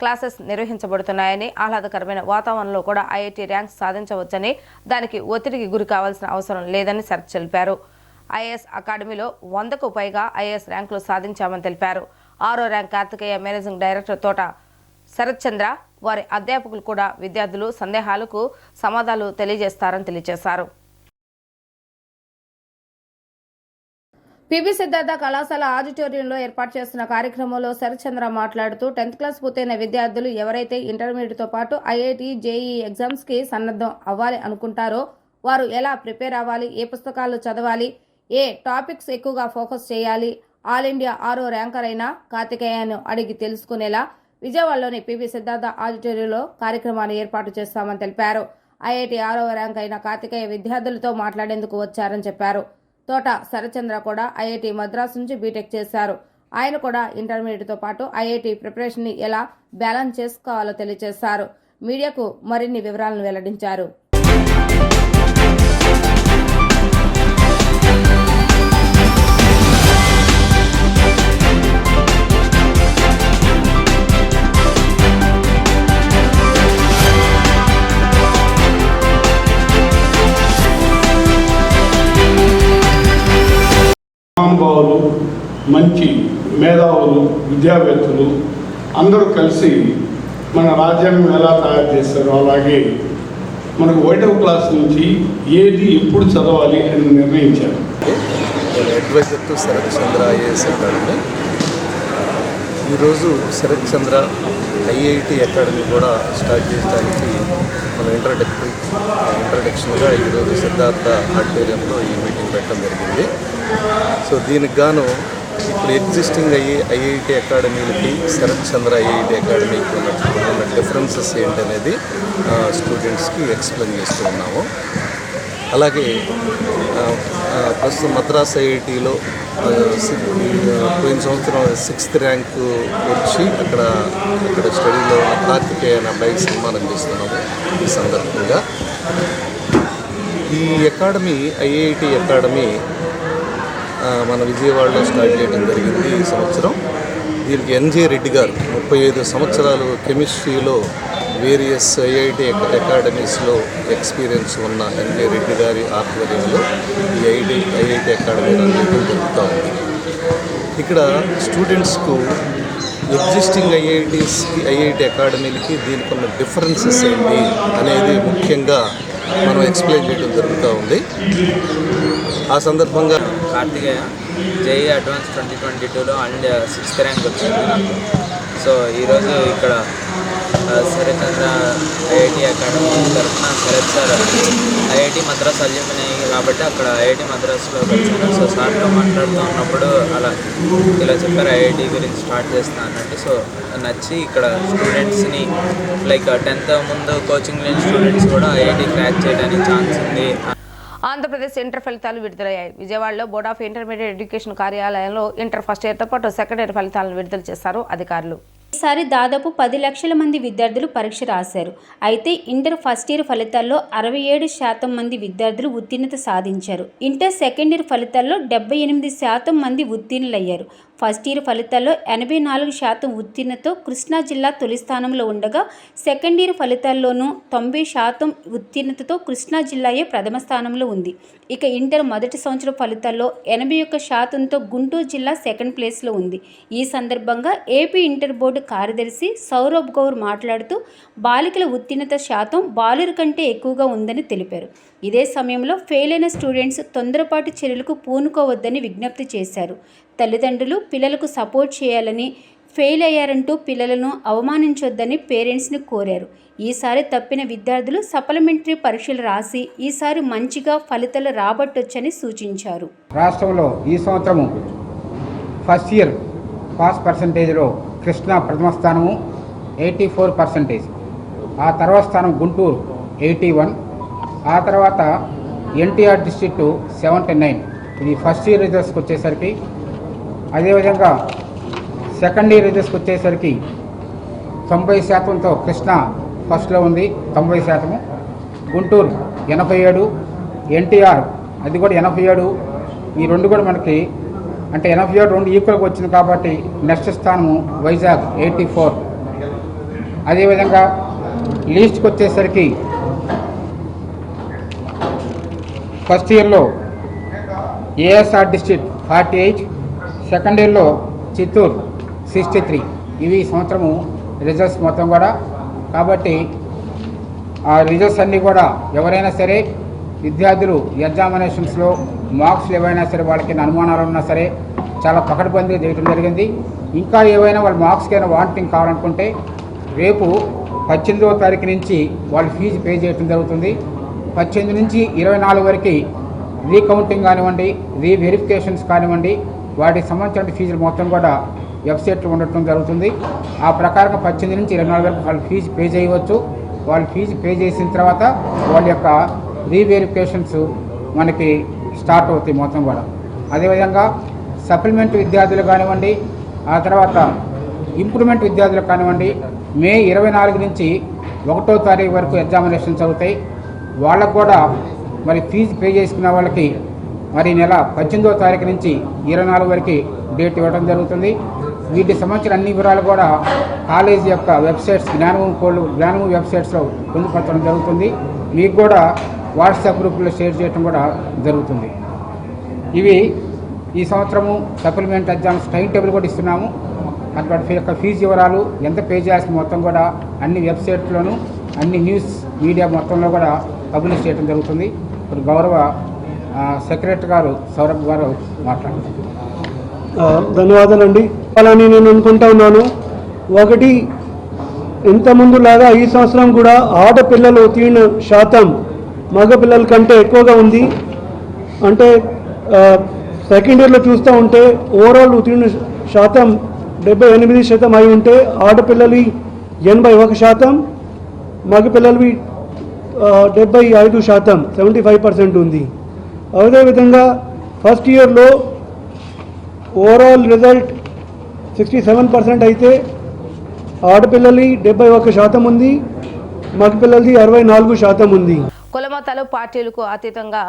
క్లాసెస్ నిర్వహించబడుతున్నాయని, ఆహ్లాదకరమైన వాతావరణంలో కూడా ఐఐటి ర్యాంక్ సాధించవచ్చని, దానికి ఒత్తిడికి గురి కావాల్సిన అవసరం లేదని శరత్ తెలిపారు. ఐఏఎస్ అకాడమీలో 100కు పైగా ఐఏఎస్ ర్యాంకులు సాధించామని తెలిపారు. 6వ rank Karthikeya managing director Thota Sarathchandra వారి అధ్యాపకులు కూడా విద్యార్థులు సందేహాలకు సమాధానాలు తెలియజేస్తారని తెలియజేశారు. పిబి సిద్ధార్థ కళాశాల ఆడిటోరియంలో ఏర్పాటు చేస్తున్న కార్యక్రమంలో శరత్చంద్ర మాట్లాడుతూ 10th క్లాస్ పూర్తయిన విద్యార్థులు ఎవరైతే ఇంటర్మీడియట్తో పాటు ఐఐటి, జేఈఈ ఎగ్జామ్స్కి సన్నద్ధం అవ్వాలి అనుకుంటారో వారు ఎలా ప్రిపేర్ అవ్వాలి, ఏ పుస్తకాలు చదవాలి, ఏ టాపిక్స్ ఎక్కువగా ఫోకస్ చేయాలి, ఆల్ ఇండియా 6వ ర్యాంకర్ అయిన కార్తికేయను అడిగి తెలుసుకునేలా విజయవాడలోని పిబి సిద్ధార్థ ఆడిటోరియంలో కార్యక్రమాన్ని ఏర్పాటు చేస్తామని తెలిపారు. ఐఐటి 6వ ర్యాంక్ అయిన కార్తికేయ విద్యార్థులతో మాట్లాడేందుకు వచ్చారని చెప్పారు. తోట శరత్చంద్ర కూడా ఐఐటి మద్రాసు నుంచి బీటెక్ చేశారు. ఆయన కూడా ఇంటర్మీడియట్తో పాటు ఐఐటి ప్రిపరేషన్ని ఎలా బ్యాలెన్స్ చేసుకోవాలో తెలియజేశారు. మీడియాకు మరిన్ని వివరాలను వెల్లడించారు. మహానుభావులు, మంచి మేధావులు, విద్యావేత్తలు అందరూ కలిసి మన రాజ్యాంగం ఎలా తయారు చేస్తారో అలాగే మనకు 1వ క్లాస్ నుంచి ఏది ఎప్పుడు చదవాలి అని నిర్ణయించారు. Advisor to Sarath Chandra IAS academy. ఈరోజు శరత్ చంద్ర ఐఐటి అకాడమీ కూడా స్టార్ట్ చేయడానికి మన ఇంట్రడక్షన్గా ఈరోజు సిద్ధార్థ ఆడిటోరియంలో ఈ మీటింగ్ పెట్టడం జరిగింది. సో దీనికి గాను ఇప్పుడు existing IIT అకాడమీలకి Sarath Chandra IIT అకాడమీకి ఉన్న డిఫరెన్సెస్ ఏంటనేది స్టూడెంట్స్కి ఎక్స్ప్లెయిన్ చేస్తూ ఉన్నాము. అలాగే ప్రస్తుతం మద్రాస్ ఐఐటిలో పోయిన సంవత్సరం 6th ర్యాంకు వచ్చి అక్కడ స్టడీలో కార్తికేయ అనే అబ్బాయికి సన్మానం చేస్తున్నాము. ఈ సందర్భంగా ఈ అకాడమీ ఐఐటి అకాడమీ మన విజయవాడలో స్టార్ట్ చేయడం జరిగింది ఈ సంవత్సరం. దీనికి ఎన్జే రెడ్డి గారు 35 సంవత్సరాలు కెమిస్ట్రీలో వేరియస్ ఐఐటి అకాడమీస్లో ఎక్స్పీరియన్స్ ఉన్న ఎన్జే రెడ్డి గారి ఆధ్వర్యంలో ఈ ఐఐటి అకాడమీ రన్ జరుగుతూ ఉంది. ఇక్కడ స్టూడెంట్స్కు ఎగ్జిస్టింగ్ ఐఐటి అకాడమీలకి దీనికి ఉన్న డిఫరెన్సెస్ ఏంటి అనేది ముఖ్యంగా మనం ఎక్స్ప్లెయిన్ చేయడం జరుగుతూ ఉంది. ఆ సందర్భంగా కార్తికేయ జేఈ అడ్వాన్స్ 2022లో అండ్ 6th ర్యాంక్ వచ్చింది నాకు. సో ఈరోజు ఇక్కడ శరత్ చంద్ర ఐఐటి అకాడమీ తరఫున Sarath sir IIT Madras alumni కాబట్టి అక్కడ ఐఐటి మద్రాస్లో కలిసాను. సో సార్తో మాట్లాడుతూ ఉన్నప్పుడు ఇలా చెప్పారు ఐఐటి గురించి స్టార్ట్ చేస్తా అన్నట్టు. సో నచ్చి ఇక్కడ స్టూడెంట్స్ని లైక్ 10th ముందు కోచింగ్ లేని స్టూడెంట్స్ కూడా ఐఐటి క్రాక్ చేయడానికి ఛాన్స్ ఉంది. ఆంధ్రప్రదేశ్ ఇంటర్ ఫలితాలు విడుదలయ్యాయి. విజయవాడలో బోర్డ్ ఆఫ్ ఇంటర్మీడియట్ ఎడ్యుకేషన్ కార్యాలయంలో ఇంటర్ ఫస్ట్ ఇయర్తో పాటు సెకండ్ ఇయర్ ఫలితాలను విడుదల చేశారు అధికారులు. ఈసారి దాదాపు 10 లక్షల మంది విద్యార్థులు పరీక్ష రాశారు. అయితే ఇంటర్ ఫస్ట్ ఇయర్ ఫలితాల్లో 67% మంది విద్యార్థులు ఉత్తీర్ణత సాధించారు. ఇంటర్ సెకండ్ ఇయర్ ఫలితాల్లో 78% మంది ఉత్తీర్ణులయ్యారు. ఫస్ట్ ఇయర్ ఫలితాల్లో 84% ఉత్తీర్ణతో కృష్ణా జిల్లా తొలి స్థానంలో ఉండగా సెకండ్ ఇయర్ ఫలితాల్లోనూ 90% ఉత్తీర్ణతతో కృష్ణా జిల్లాయే ప్రథమ స్థానంలో ఉంది. ఇక ఇంటర్ మొదటి సంవత్సరం ఫలితాల్లో 81%తో గుంటూరు జిల్లా సెకండ్ ప్లేస్లో ఉంది. ఈ సందర్భంగా ఏపీ ఇంటర్ బోర్డు కార్యదర్శి సౌరభ్ గౌర్ మాట్లాడుతూ బాలికల ఉత్తీర్ణత శాతం బాలుర కంటే ఎక్కువగా ఉందని తెలిపారు. ఇదే సమయంలో ఫెయిల్ అయిన స్టూడెంట్స్ తొందరపాటు చర్యలకు పూనుకోవద్దని విజ్ఞప్తి చేశారు. తల్లిదండ్రులు పిల్లలకు సపోర్ట్ చేయాలని, ఫెయిల్ అయ్యారంటూ పిల్లలను అవమానించొద్దని పేరెంట్స్ని కోరారు. ఈసారి తప్పిన విద్యార్థులు సప్లిమెంటరీ పరీక్షలు రాసి ఈసారి మంచిగా ఫలితాలు రాబట్టొచ్చని సూచించారు. రాష్ట్రంలో ఈ సంవత్సరము ఫస్ట్ ఇయర్ పాస్ పర్సంటేజ్లో కృష్ణా ప్రథమ స్థానము 84%. ఆ తర్వాత స్థానం గుంటూరు 81, ఆ తర్వాత ఎన్టీఆర్ డిస్ట్రిక్ట్ 79. ఇది ఫస్ట్ ఇయర్ రిజల్ట్స్కి వచ్చేసరికి. అదేవిధంగా సెకండ్ ఇయర్ రిజల్ట్స్కి వచ్చేసరికి 90%తో కృష్ణా ఫస్ట్లో ఉంది 90%, గుంటూరు 87, ఎన్టీఆర్ అది కూడా 87. ఈ రెండు కూడా మనకి అంటే 87 రెండు ఈక్వల్గా వచ్చింది కాబట్టి నెక్స్ట్ స్థానము వైజాగ్ 84. అదేవిధంగా లీస్ట్కి వచ్చేసరికి ఫస్ట్ ఇయర్లో ఏఎస్ఆర్ డిస్ట్రిక్ట్ 48, సెకండ్ ఇయర్లో చిత్తూరు 63. ఇవి ఈ సంవత్సరము రిజల్ట్స్ మొత్తం కూడా. కాబట్టి ఆ రిజల్ట్స్ అన్నీ కూడా ఎవరైనా సరే విద్యార్థులు ఎగ్జామినేషన్స్లో మార్క్స్లు ఏవైనా సరే వాళ్ళకి అనుమానాలు ఉన్నా సరే చాలా పకడ్బందీ చేయడం జరిగింది. ఇంకా ఏవైనా వాళ్ళ మార్క్స్కి అయినా వాంటింగ్ కావాలనుకుంటే రేపు 18వ తారీఖు నుంచి వాళ్ళు ఫీజు పే చేయడం జరుగుతుంది. 18 నుంచి 24 వరకు రీకౌంటింగ్ కానివ్వండి, రీవెరిఫికేషన్స్ కానివ్వండి, వాటికి సంబంధించిన ఫీజులు మొత్తం కూడా వెబ్సైట్లో ఉండటం జరుగుతుంది. ఆ ప్రకారంగా 18 నుంచి 24 వరకు వాళ్ళు ఫీజు పే చేయవచ్చు. వాళ్ళు ఫీజు పే చేసిన తర్వాత వాళ్ళ యొక్క రీవెరిఫికేషన్స్ మనకి స్టార్ట్ అవుతాయి మొత్తం కూడా. అదేవిధంగా సప్లిమెంట్ విద్యార్థులు కానివ్వండి, ఆ తర్వాత ఇంప్రూవ్మెంట్ విద్యార్థులు కానివ్వండి, మే 24 నుంచి 1వ తారీఖు వరకు ఎగ్జామినేషన్స్ అవుతాయి. వాళ్ళకు కూడా మరి ఫీజు పే చేసుకున్న వాళ్ళకి మరి నెల 18వ తారీఖు నుంచి 24 వరకు డేట్ ఇవ్వడం జరుగుతుంది. వీటికి సంబంధించిన అన్ని వివరాలు కూడా కాలేజీ యొక్క వెబ్సైట్స్ జ్ఞానము వెబ్సైట్స్లో పొందుపరచడం జరుగుతుంది. మీకు కూడా వాట్సాప్ గ్రూపులో షేర్ చేయడం కూడా జరుగుతుంది. ఇవి ఈ సంవత్సరము సప్లిమెంట్ ఎగ్జామ్స్ టైం టేబుల్ కూడా ఇస్తున్నాము. అటువంటి యొక్క ఫీజు వివరాలు ఎంత పే చేయాల్సిన మొత్తం కూడా అన్ని వెబ్సైట్లోనూ అన్ని న్యూస్ మీడియా మొత్తంలో కూడా పబ్లిష్ చేయడం జరుగుతుంది. ఇప్పుడు గౌరవ సెక్రటరీ గారు సౌరభ్ గారు మాట్లాడుతున్నారు. ధన్యవాదాలండి. అలానే నేను అనుకుంటా ఉన్నాను, ఒకటి ఇంతకుముందులాగా ఈ సంవత్సరం కూడా ఆడపిల్లలు ఉత్తీర్ణ శాతం మగపిల్లల కంటే ఎక్కువగా ఉంది. అంటే సెకండ్ ఇయర్లో చూస్తూ ఉంటే ఓవరాల్ ఉత్తీర్ణ శాతం 78% అయి ఉంటే ఆడపిల్లలు 81%, మగపిల్లలవి 75%, 75% ఉంది. అదేవిధంగా ఫస్ట్ ఇయర్లో ఓవరాల్ రిజల్ట్ 67% అయితే ఆడపిల్లలి 71% ఉంది, మగపిల్లలది 64% ఉంది. కులమతాలు పార్టీలకు అతీతంగా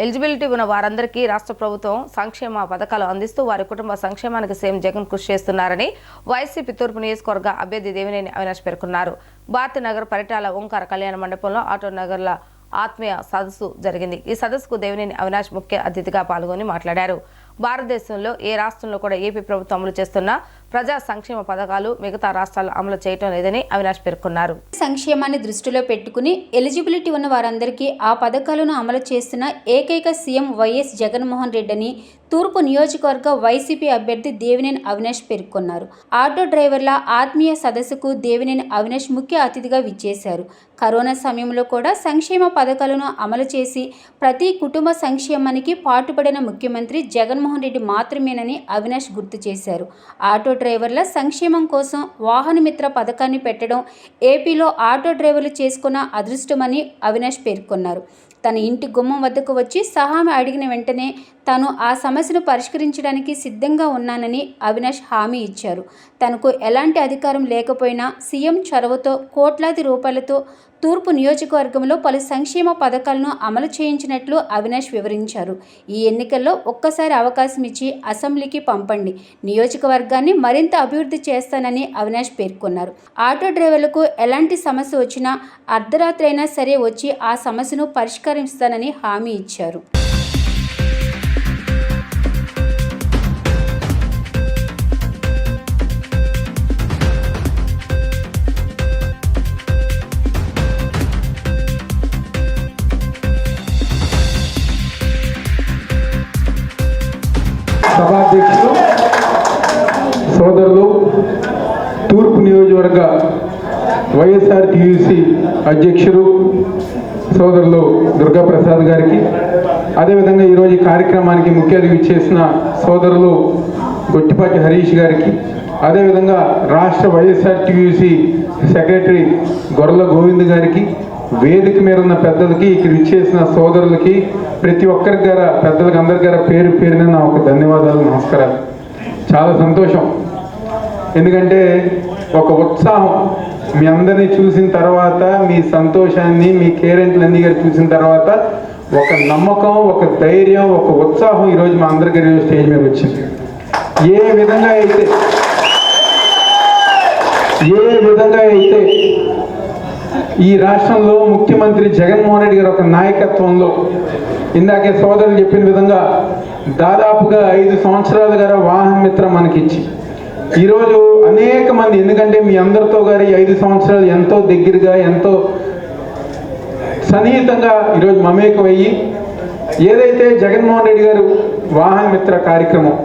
ఎలిజిబిలిటీ ఉన్న వారందరికీ రాష్ట్ర ప్రభుత్వం సంక్షేమ పథకాలు అందిస్తూ వారి కుటుంబ సంక్షేమానికి సీఎం జగన్ కృషి చేస్తున్నారని వైసీపీ తూర్పు నియోజకవర్గ అభ్యర్థి దేవినేని అవినాష్ పేర్కొన్నారు. భారతీనగర్ పరిటాల ఓంకార కళ్యాణ మండపంలో ఆటో నగర్ల ఆత్మీయ సదస్సు జరిగింది. ఈ సదస్సుకు దేవినేని అవినాష్ ముఖ్య అతిథిగా పాల్గొని మాట్లాడారు. భారతదేశంలో ఏ రాష్ట్రంలో కూడా ఏపీ ప్రభుత్వం అమలు చేస్తున్న ప్రజా సంక్షేమ పథకాలు మిగతా రాష్ట్రాలు అమలు చేయటం లేదని అవినాష్ పేర్కొన్నారు. సంక్షేమాన్ని దృష్టిలో పెట్టుకుని ఎలిజిబిలిటీ ఉన్న వారందరికీ ఆ పథకాలను అమలు చేస్తున్న ఏకైక సీఎం వైఎస్ జగన్మోహన్ రెడ్డి అని తూర్పు నియోజకవర్గ వైసీపీ అభ్యర్థి దేవినేని అవినాష్ పేర్కొన్నారు. ఆటో డ్రైవర్ల ఆత్మీయ సదస్సుకు దేవినేని అవినాష్ ముఖ్య అతిథిగా విచ్చేశారు. కరోనా సమయంలో కూడా సంక్షేమ పథకాలను అమలు చేసి ప్రతి కుటుంబ సంక్షేమానికి పాటుపడిన ముఖ్యమంత్రి జగన్మోహన్ రెడ్డి మాత్రమేనని అవినాష్ గుర్తు చేశారు. ఆటో డ్రైవర్ల సంక్షేమం కోసం వాహన మిత్ర పథకాన్ని పెట్టడం ఏపీలో ఆటో డ్రైవర్లు చేసుకున్న అదృష్టమని అవినాష్ పేర్కొన్నారు. తన ఇంటి గుమ్మం వద్దకు వచ్చి సహాయం అడిగిన వెంటనే తాను ఆ సమస్యను పరిష్కరించడానికి సిద్ధంగా ఉన్నానని అవినాష్ హామీ ఇచ్చారు. తనకు ఎలాంటి అధికారం లేకపోయినా సీఎం చొరవతో కోట్లాది రూపాయలతో తూర్పు నియోజకవర్గంలో పలు సంక్షేమ పథకాలను అమలు చేయించినట్లు అవినాష్ వివరించారు. ఈ ఎన్నికల్లో ఒక్కసారి అవకాశం ఇచ్చి అసెంబ్లీకి పంపండి, నియోజకవర్గాన్ని మరింత అభివృద్ధి చేస్తానని అవినాష్ పేర్కొన్నారు. ఆటో డ్రైవర్లకు ఎలాంటి సమస్య వచ్చినా అర్ధరాత్రి అయినా సరే వచ్చి ఆ సమస్యను పరిష్కరిస్తానని హామీ ఇచ్చారు. సభాధ్యక్షులు సోదరులు, తూర్పు నియోజకవర్గ వైఎస్ఆర్టీయూసీ అధ్యక్షులు సోదరులు దుర్గాప్రసాద్ గారికి, అదేవిధంగా ఈరోజు ఈ కార్యక్రమానికి ముఖ్య అతిథి చేసిన సోదరులు గొట్టిపాటి హరీష్ గారికి, అదేవిధంగా రాష్ట్ర వైఎస్ఆర్టీయూసీ సెక్రటరీ గొర్రెల గోవింద్ గారికి, వేదిక మీద ఉన్న పెద్దలకి, ఇక్కడ ఇచ్చేసిన సోదరులకి, ప్రతి ఒక్కరికి గారు పెద్దలకి అందరి గారు పేరు పేరున నా ఒక ధన్యవాదాలు, నమస్కారాలు. చాలా సంతోషం, ఎందుకంటే ఒక ఉత్సాహం మీ అందరినీ చూసిన తర్వాత, మీ సంతోషాన్ని మీ కేరెంట్లన్నీ గారు చూసిన తర్వాత ఒక నమ్మకం, ఒక ధైర్యం, ఒక ఉత్సాహం ఈరోజు మా అందరికీ ఈరోజు స్టేజ్ మీద వచ్చింది. ఏ విధంగా అయితే ఈ రాష్ట్రంలో ముఖ్యమంత్రి జగన్మోహన్ రెడ్డి గారు ఒక నాయకత్వంలో, ఇందాకే సోదరులు చెప్పిన విధంగా దాదాపుగా 5 సంవత్సరాలుగా వాహన మిత్ర మనకిచ్చి ఈరోజు అనేక మంది, ఎందుకంటే మీ అందరితో గారి 5 సంవత్సరాలు ఎంతో దగ్గరగా, ఎంతో సన్నిహితంగా ఈరోజు మమేకమయ్యి ఏదైతే జగన్మోహన్ రెడ్డి గారు వాహన మిత్ర కార్యక్రమం,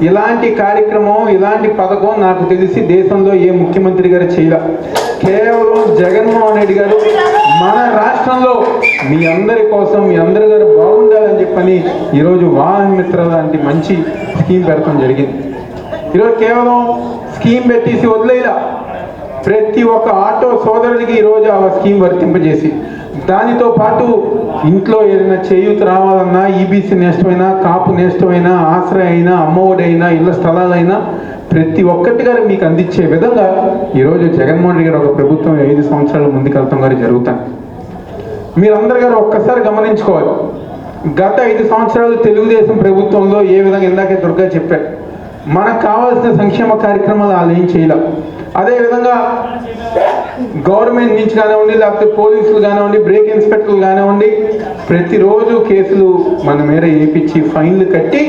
ఇలాంటి కార్యక్రమం, ఇలాంటి పథకం నాకు తెలిసి దేశంలో ఏ ముఖ్యమంత్రి గారు చేయాల. కేవలం జగన్మోహన్ రెడ్డి గారు మన రాష్ట్రంలో మీ అందరి కోసం, మీ అందరి గారు బాగుండాలని చెప్పని ఈరోజు వాహన మిత్ర లాంటి మంచి స్కీమ్ పెడతాం జరిగింది. ఈరోజు కేవలం స్కీమ్ పెట్టేసి వదిలేలా, ప్రతి ఒక్క ఆటో సోదరుడికి ఈరోజు ఆ స్కీమ్ వర్తింపజేసి, దానితో పాటు ఇంట్లో ఏదైనా చేయూత రావాలన్నా, ఈబీసీ నేస్తమైనా, కాపు నేస్తమైనా, ఆశ్రయ అయినా, అమ్మఒడైనా, ఇళ్ల స్థలాలైనా ప్రతి ఒక్కటి గారు మీకు అందించే విధంగా ఈరోజు జగన్మోహన్ రెడ్డి గారు ఒక ప్రభుత్వం 5 సంవత్సరాల ముందుకెళ్తాం గారు జరుగుతాయి. మీరందరూ గారు ఒక్కసారి గమనించుకోవాలి, గత 5 సంవత్సరాలు తెలుగుదేశం ప్రభుత్వంలో ఏ విధంగా, ఇందాకే దుర్గా చెప్పారు, మనకు కావాల్సిన సంక్షేమ కార్యక్రమాలు వాళ్ళు ఏం చేయలేం. అదేవిధంగా గవర్నమెంట్ నుంచి కానివ్వండి, లేకపోతే పోలీసులు కానివ్వండి, బ్రేక్ ఇన్స్పెక్టర్లు కానివ్వండి, ప్రతిరోజు కేసులు మన మీద వేయించి ఫైన్లు కట్టి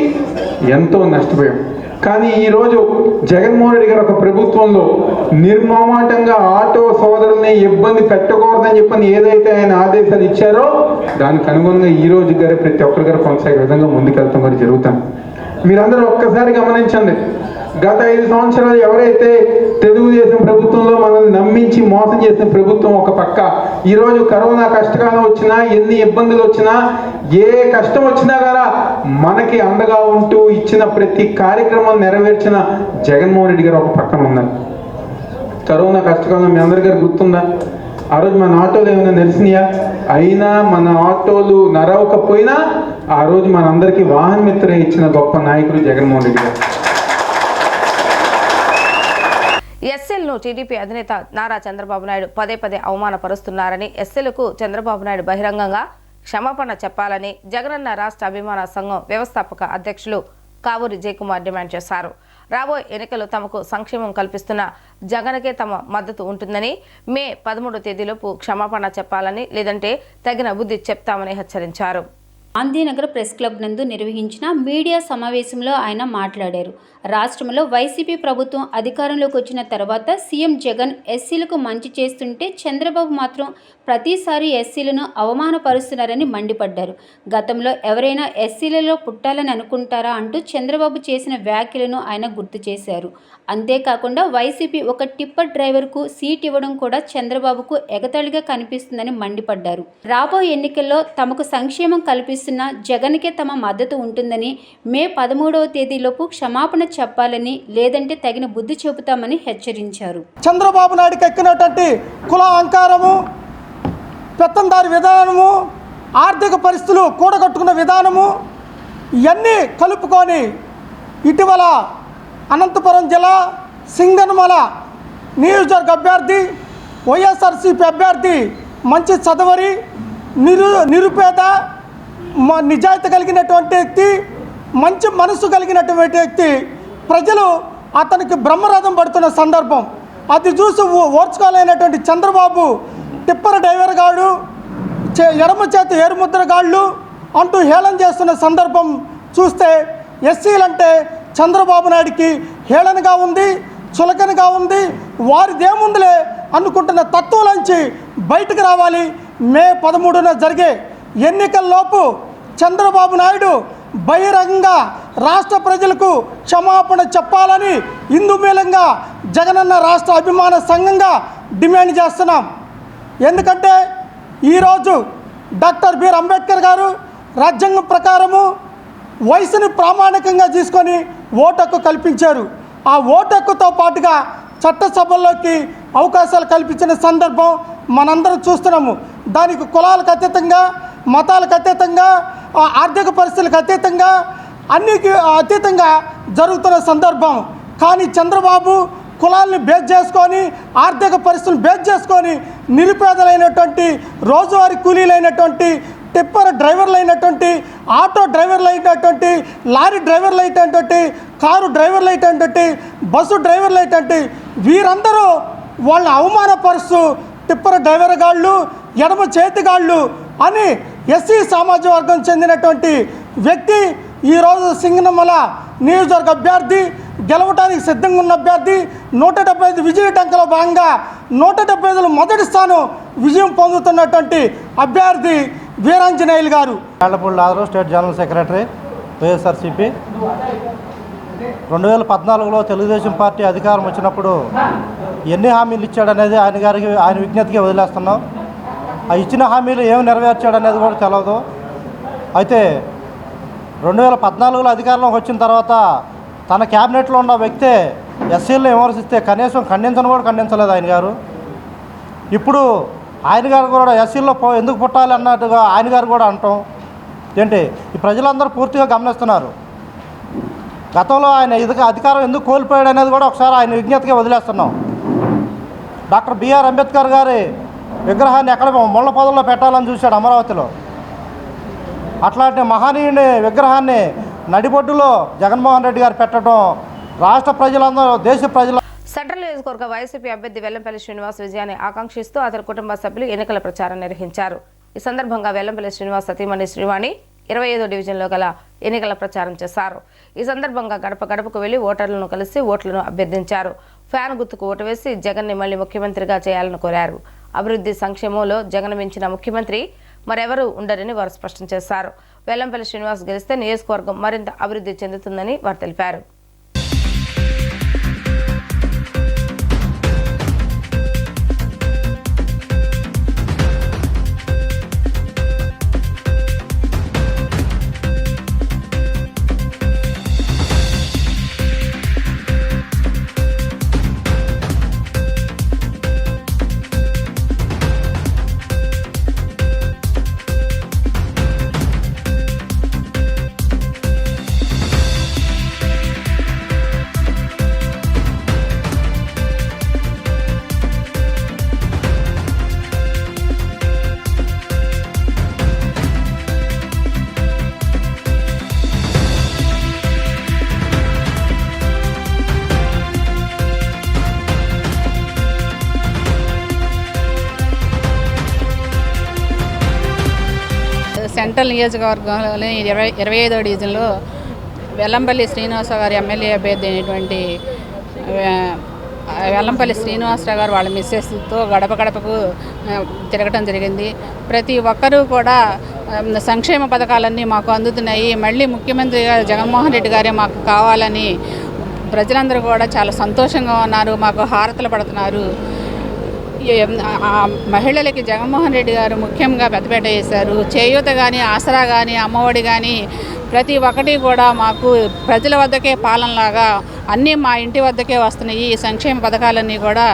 ఎంతో నష్టపోయాం. కానీ ఈరోజు జగన్మోహన్ రెడ్డి గారు ఒక ప్రభుత్వంలో నిర్మమాటంగా ఆటో సోదరుల్ని ఇబ్బంది పెట్టకూడదని చెప్పని ఏదైతే ఆయన ఆదేశాలు ఇచ్చారో దానికి అనుగుణంగా ఈ రోజు గారు ప్రతి ఒక్కరి గారు కొనసాగే విధంగా ముందుకెళ్తాం మరి జరుగుతాం. మీరందరూ ఒక్కసారి గమనించండి, గత 5 సంవత్సరాలు ఎవరైతే తెలుగుదేశం ప్రభుత్వంలో మనల్ని నమ్మించి మోసం చేసిన ప్రభుత్వం ఒక పక్క, ఈరోజు కరోనా కష్టకాలం వచ్చినా, ఎన్ని ఇబ్బందులు వచ్చినా, ఏ కష్టం వచ్చినా కూడా మనకి అండగా ఉంటూ ఇచ్చిన ప్రతి కార్యక్రమం నెరవేర్చిన జగన్మోహన్ రెడ్డి గారు ఒక పక్కన ఉన్నారు. కరోనా కష్టకాలం మీ అందరి గారు గుర్తుందా? ఆ రోజు మన ఆటోలు ఏమైనా నిలిచినాయా? అయినా మన ఆటోలు నరవకపోయినా ఆ రోజు మనందరికీ వాహన మిత్ర ఇచ్చిన గొప్ప నాయకుడు జగన్మోహన్ రెడ్డి గారు. ఎస్ఎల్ను టీడీపీ అధినేత నారా చంద్రబాబు నాయుడు పదే పదే అవమానపరుస్తున్నారని, ఎస్ఎల్కు చంద్రబాబు నాయుడు బహిరంగంగా క్షమాపణ చెప్పాలని జగనన్న రాష్ట్ర అభిమాన సంఘం వ్యవస్థాపక అధ్యక్షులు కావూరి జయకుమార్ డిమాండ్ చేశారు. రాబోయే ఎన్నికలు తమకు సంక్షేమం కల్పిస్తున్న జగన్కే తమ మద్దతు ఉంటుందని, మే 13వ తేదీలోపు క్షమాపణ చెప్పాలని, లేదంటే తగిన బుద్ధి చెప్తామని హెచ్చరించారు. గాంధీనగర్ ప్రెస్ క్లబ్ నందు నిర్వహించిన మీడియా సమావేశంలో ఆయన మాట్లాడారు. రాష్ట్రంలో వైసీపీ ప్రభుత్వం అధికారంలోకి వచ్చిన తర్వాత సీఎం జగన్ ఎస్సీలకు మంచి చేస్తుంటే చంద్రబాబు మాత్రం ప్రతిసారి ఎస్సీలను అవమానపరుస్తున్నారని మండిపడ్డారు. గతంలో ఎవరైనా ఎస్సీలలో పుట్టాలని అనుకుంటారా అంటూ చంద్రబాబు చేసిన వ్యాఖ్యలను ఆయన గుర్తు చేశారు. అంతేకాకుండా వైసీపీ ఒక టిప్పర్ డ్రైవర్కు సీట్ ఇవ్వడం కూడా చంద్రబాబుకు ఎగతాళిగా కనిపిస్తుందని మండిపడ్డారు. రాబోయే ఎన్నికల్లో తమకు సంక్షేమం కల్పిస్తున్న జగన్కే తమ మద్దతు ఉంటుందని, మే 13వ తేదీలోపు క్షమాపణ చెప్పాలని, లేదంటే తగిన బుద్ధి చెబుతామని హెచ్చరించారు. చంద్రబాబు నాయుడుకి ఎక్కినటువంటి కుల అహంకారము, పెత్తందారి విధానము, ఆర్థిక పరిస్థితులు కూడగట్టుకున్న విధానము ఇవన్నీ కలుపుకొని ఇటీవల అనంతపురం జిల్లా సింగనమల నియోజకవర్గ అభ్యర్థి, వైఎస్ఆర్సీపీ అభ్యర్థి మంచి చదవరి, నిరుపేద, నిజాయితీ కలిగినటువంటి వ్యక్తి, మంచి మనసు కలిగినటువంటి వ్యక్తి, ప్రజలు అతనికి బ్రహ్మరథం పడుతున్న సందర్భం అది చూసి ఓర్చుకోలేనటువంటి చంద్రబాబు టిప్పర్ డ్రైవర్ గాడు, ఎడమ చేత ఏరుముద్రగాళ్ళు అంటూ హేళన చేస్తున్న సందర్భం చూస్తే ఎస్సీలంటే చంద్రబాబు నాయుడికి హేళనగా ఉంది, చులకనగా ఉంది. వారిదేముందులే అనుకుంటున్న తత్వంలోంచి బయటకు రావాలి. మే 13న జరిగే ఎన్నికల్లోపు చంద్రబాబు నాయుడు బహిరంగంగా రాష్ట్ర ప్రజలకు క్షమాపణ చెప్పాలని ఇందుమూలంగా జగనన్న రాష్ట్ర అభిమాన సంఘంగా డిమాండ్ చేస్తున్నాం. ఎందుకంటే ఈరోజు డాక్టర్ బిఆర్ అంబేద్కర్ గారు రాజ్యాంగం ప్రకారము వయసుని ప్రామాణికంగా తీసుకొని ఓటు హక్కు కల్పించారు. ఆ ఓటు హక్కుతో పాటుగా చట్టసభల్లోకి అవకాశాలు కల్పించిన సందర్భం మనందరం చూస్తున్నాము. దానికి కులాలకు అతీతంగా, మతాలకు అతీతంగా, ఆర్థిక పరిస్థితులకు అతీతంగా, అన్నికి అతీతంగా జరుగుతున్న సందర్భం. కానీ చంద్రబాబు కులాల్ని బేస్ చేసుకొని, ఆర్థిక పరిస్థితులను బేస్ చేసుకొని నిరుపేదలైనటువంటి, రోజువారీ కూలీలైనటువంటి, టిప్పర్ డ్రైవర్లు అయినటువంటి, ఆటో డ్రైవర్లు అయినటువంటి, లారీ డ్రైవర్లు అయినటువంటి, కారు డ్రైవర్లు అయినటువంటి, బస్సు డ్రైవర్లు అయినటువంటి వీరందరూ వాళ్ళని అవమానపరుస్తూ టిప్పర్ డ్రైవర్ గాళ్ళు, ఎడమ చేతిగాళ్ళు అని ఎస్సీ సామాజిక వర్గం చెందినటువంటి వ్యక్తి ఈరోజు సింగనమల నియోజకవర్గ అభ్యర్థి, గెలవడానికి సిద్ధంగా ఉన్న అభ్యర్థి, 175 విజయ టంకలో భాగంగా 175లో మొదటి స్థానం విజయం పొందుతున్నటువంటి అభ్యర్థి వీరాంజనేయులు గారు. కాళ్ళపూడి లాదరు, స్టేట్ జనరల్ సెక్రటరీ, వైఎస్ఆర్సీపీ. 2014లో తెలుగుదేశం పార్టీ అధికారం వచ్చినప్పుడు ఎన్ని హామీలు ఇచ్చాడనేది ఆయన విజ్ఞతకి వదిలేస్తున్నాం. ఆ ఇచ్చిన హామీలు ఏమి నెరవేర్చాడనేది కూడా తెలియదు. అయితే 2014లో అధికారంలోకి వచ్చిన తర్వాత తన క్యాబినెట్లో ఉన్న వ్యక్తే ఎస్సీలను విమర్శిస్తే కనీసం ఖండించను కూడా ఖండించలేదు ఆయన గారు. ఇప్పుడు ఆయన గారు కూడా ఎస్సీల్లో ఎందుకు పుట్టాలి అన్నట్టుగా ఆయన గారు కూడా అంటాం ఏంటి, ఈ ప్రజలందరూ పూర్తిగా గమనిస్తున్నారు. గతంలో ఆయన అధికారం ఎందుకు కోల్పోయాడు అనేది కూడా ఒకసారి ఆయన విజ్ఞతగా వదిలేస్తున్నాం. డాక్టర్ బిఆర్ అంబేద్కర్ గారి విగ్రహాన్ని ఎక్కడ ముళ్ళ పొదల్లో పెట్టాలని చూశాడు అమరావతిలో. అట్లాంటి మహనీయుని విగ్రహాన్ని నడిబొడ్డులో జగన్మోహన్ రెడ్డి గారు పెట్టడం రాష్ట్ర ప్రజలందరూ, దేశ ప్రజలు. సెంట్రల్ నియోజకవర్గ వైసీపీ అభ్యర్థి వెల్లంపల్లి శ్రీనివాస్ విజయాన్ని ఆకాంక్షిస్తూ అతని కుటుంబ సభ్యులు ఎన్నికల ప్రచారం నిర్వహించారు. ఈ సందర్భంగా వెల్లంపల్లి శ్రీనివాస్ సతీమణి శ్రీవాణి 25వ డివిజన్లో గల ఎన్నికల ప్రచారం చేశారు. ఈ సందర్భంగా గడప గడపకు వెళ్లి ఓటర్లను కలిసి ఓట్లను అభ్యర్థించారు. ఫ్యాన్ గుర్తుకు ఓటు వేసి జగన్ని మళ్లీ ముఖ్యమంత్రిగా చేయాలని కోరారు. అభివృద్ధి సంక్షేమంలో జగన్ మించిన ముఖ్యమంత్రి మరెవరూ ఉండరని వారు స్పష్టం చేశారు. వెల్లంపల్లి శ్రీనివాస్ గెలిస్తే నియోజకవర్గం మరింత అభివృద్ధి చెందుతుందని వారు తెలిపారు. సెంట్రల్ నియోజకవర్గంలోని 25వ డివిజన్లో వెల్లంపల్లి శ్రీనివాసరావు గారి ఎమ్మెల్యే అభ్యర్థి అయినటువంటి వెల్లంపల్లి శ్రీనివాసరావు గారు వాళ్ళ మిస్సెస్తో గడప గడపకు తిరగటం జరిగింది. ప్రతి ఒక్కరూ కూడా సంక్షేమ పథకాలన్నీ మాకు అందుతున్నాయి, మళ్ళీ ముఖ్యమంత్రి గారు జగన్మోహన్ రెడ్డి గారే మాకు కావాలని ప్రజలందరూ కూడా చాలా సంతోషంగా ఉన్నారు, మాకు హారతలు పడుతున్నారు. మహిళలకి జగన్మోహన్ రెడ్డి గారు ముఖ్యంగా పెద్దపేట చేశారు. చేయూత కానీ, ఆసరా కానీ, అమ్మఒడి కానీ ప్రతి ఒక్కటి కూడా మాకు ప్రజల వద్దకే పాలనలాగా అన్నీ మా ఇంటి వద్దకే వస్తున్నాయి. ఈ సంక్షేమ పథకాలన్నీ కూడా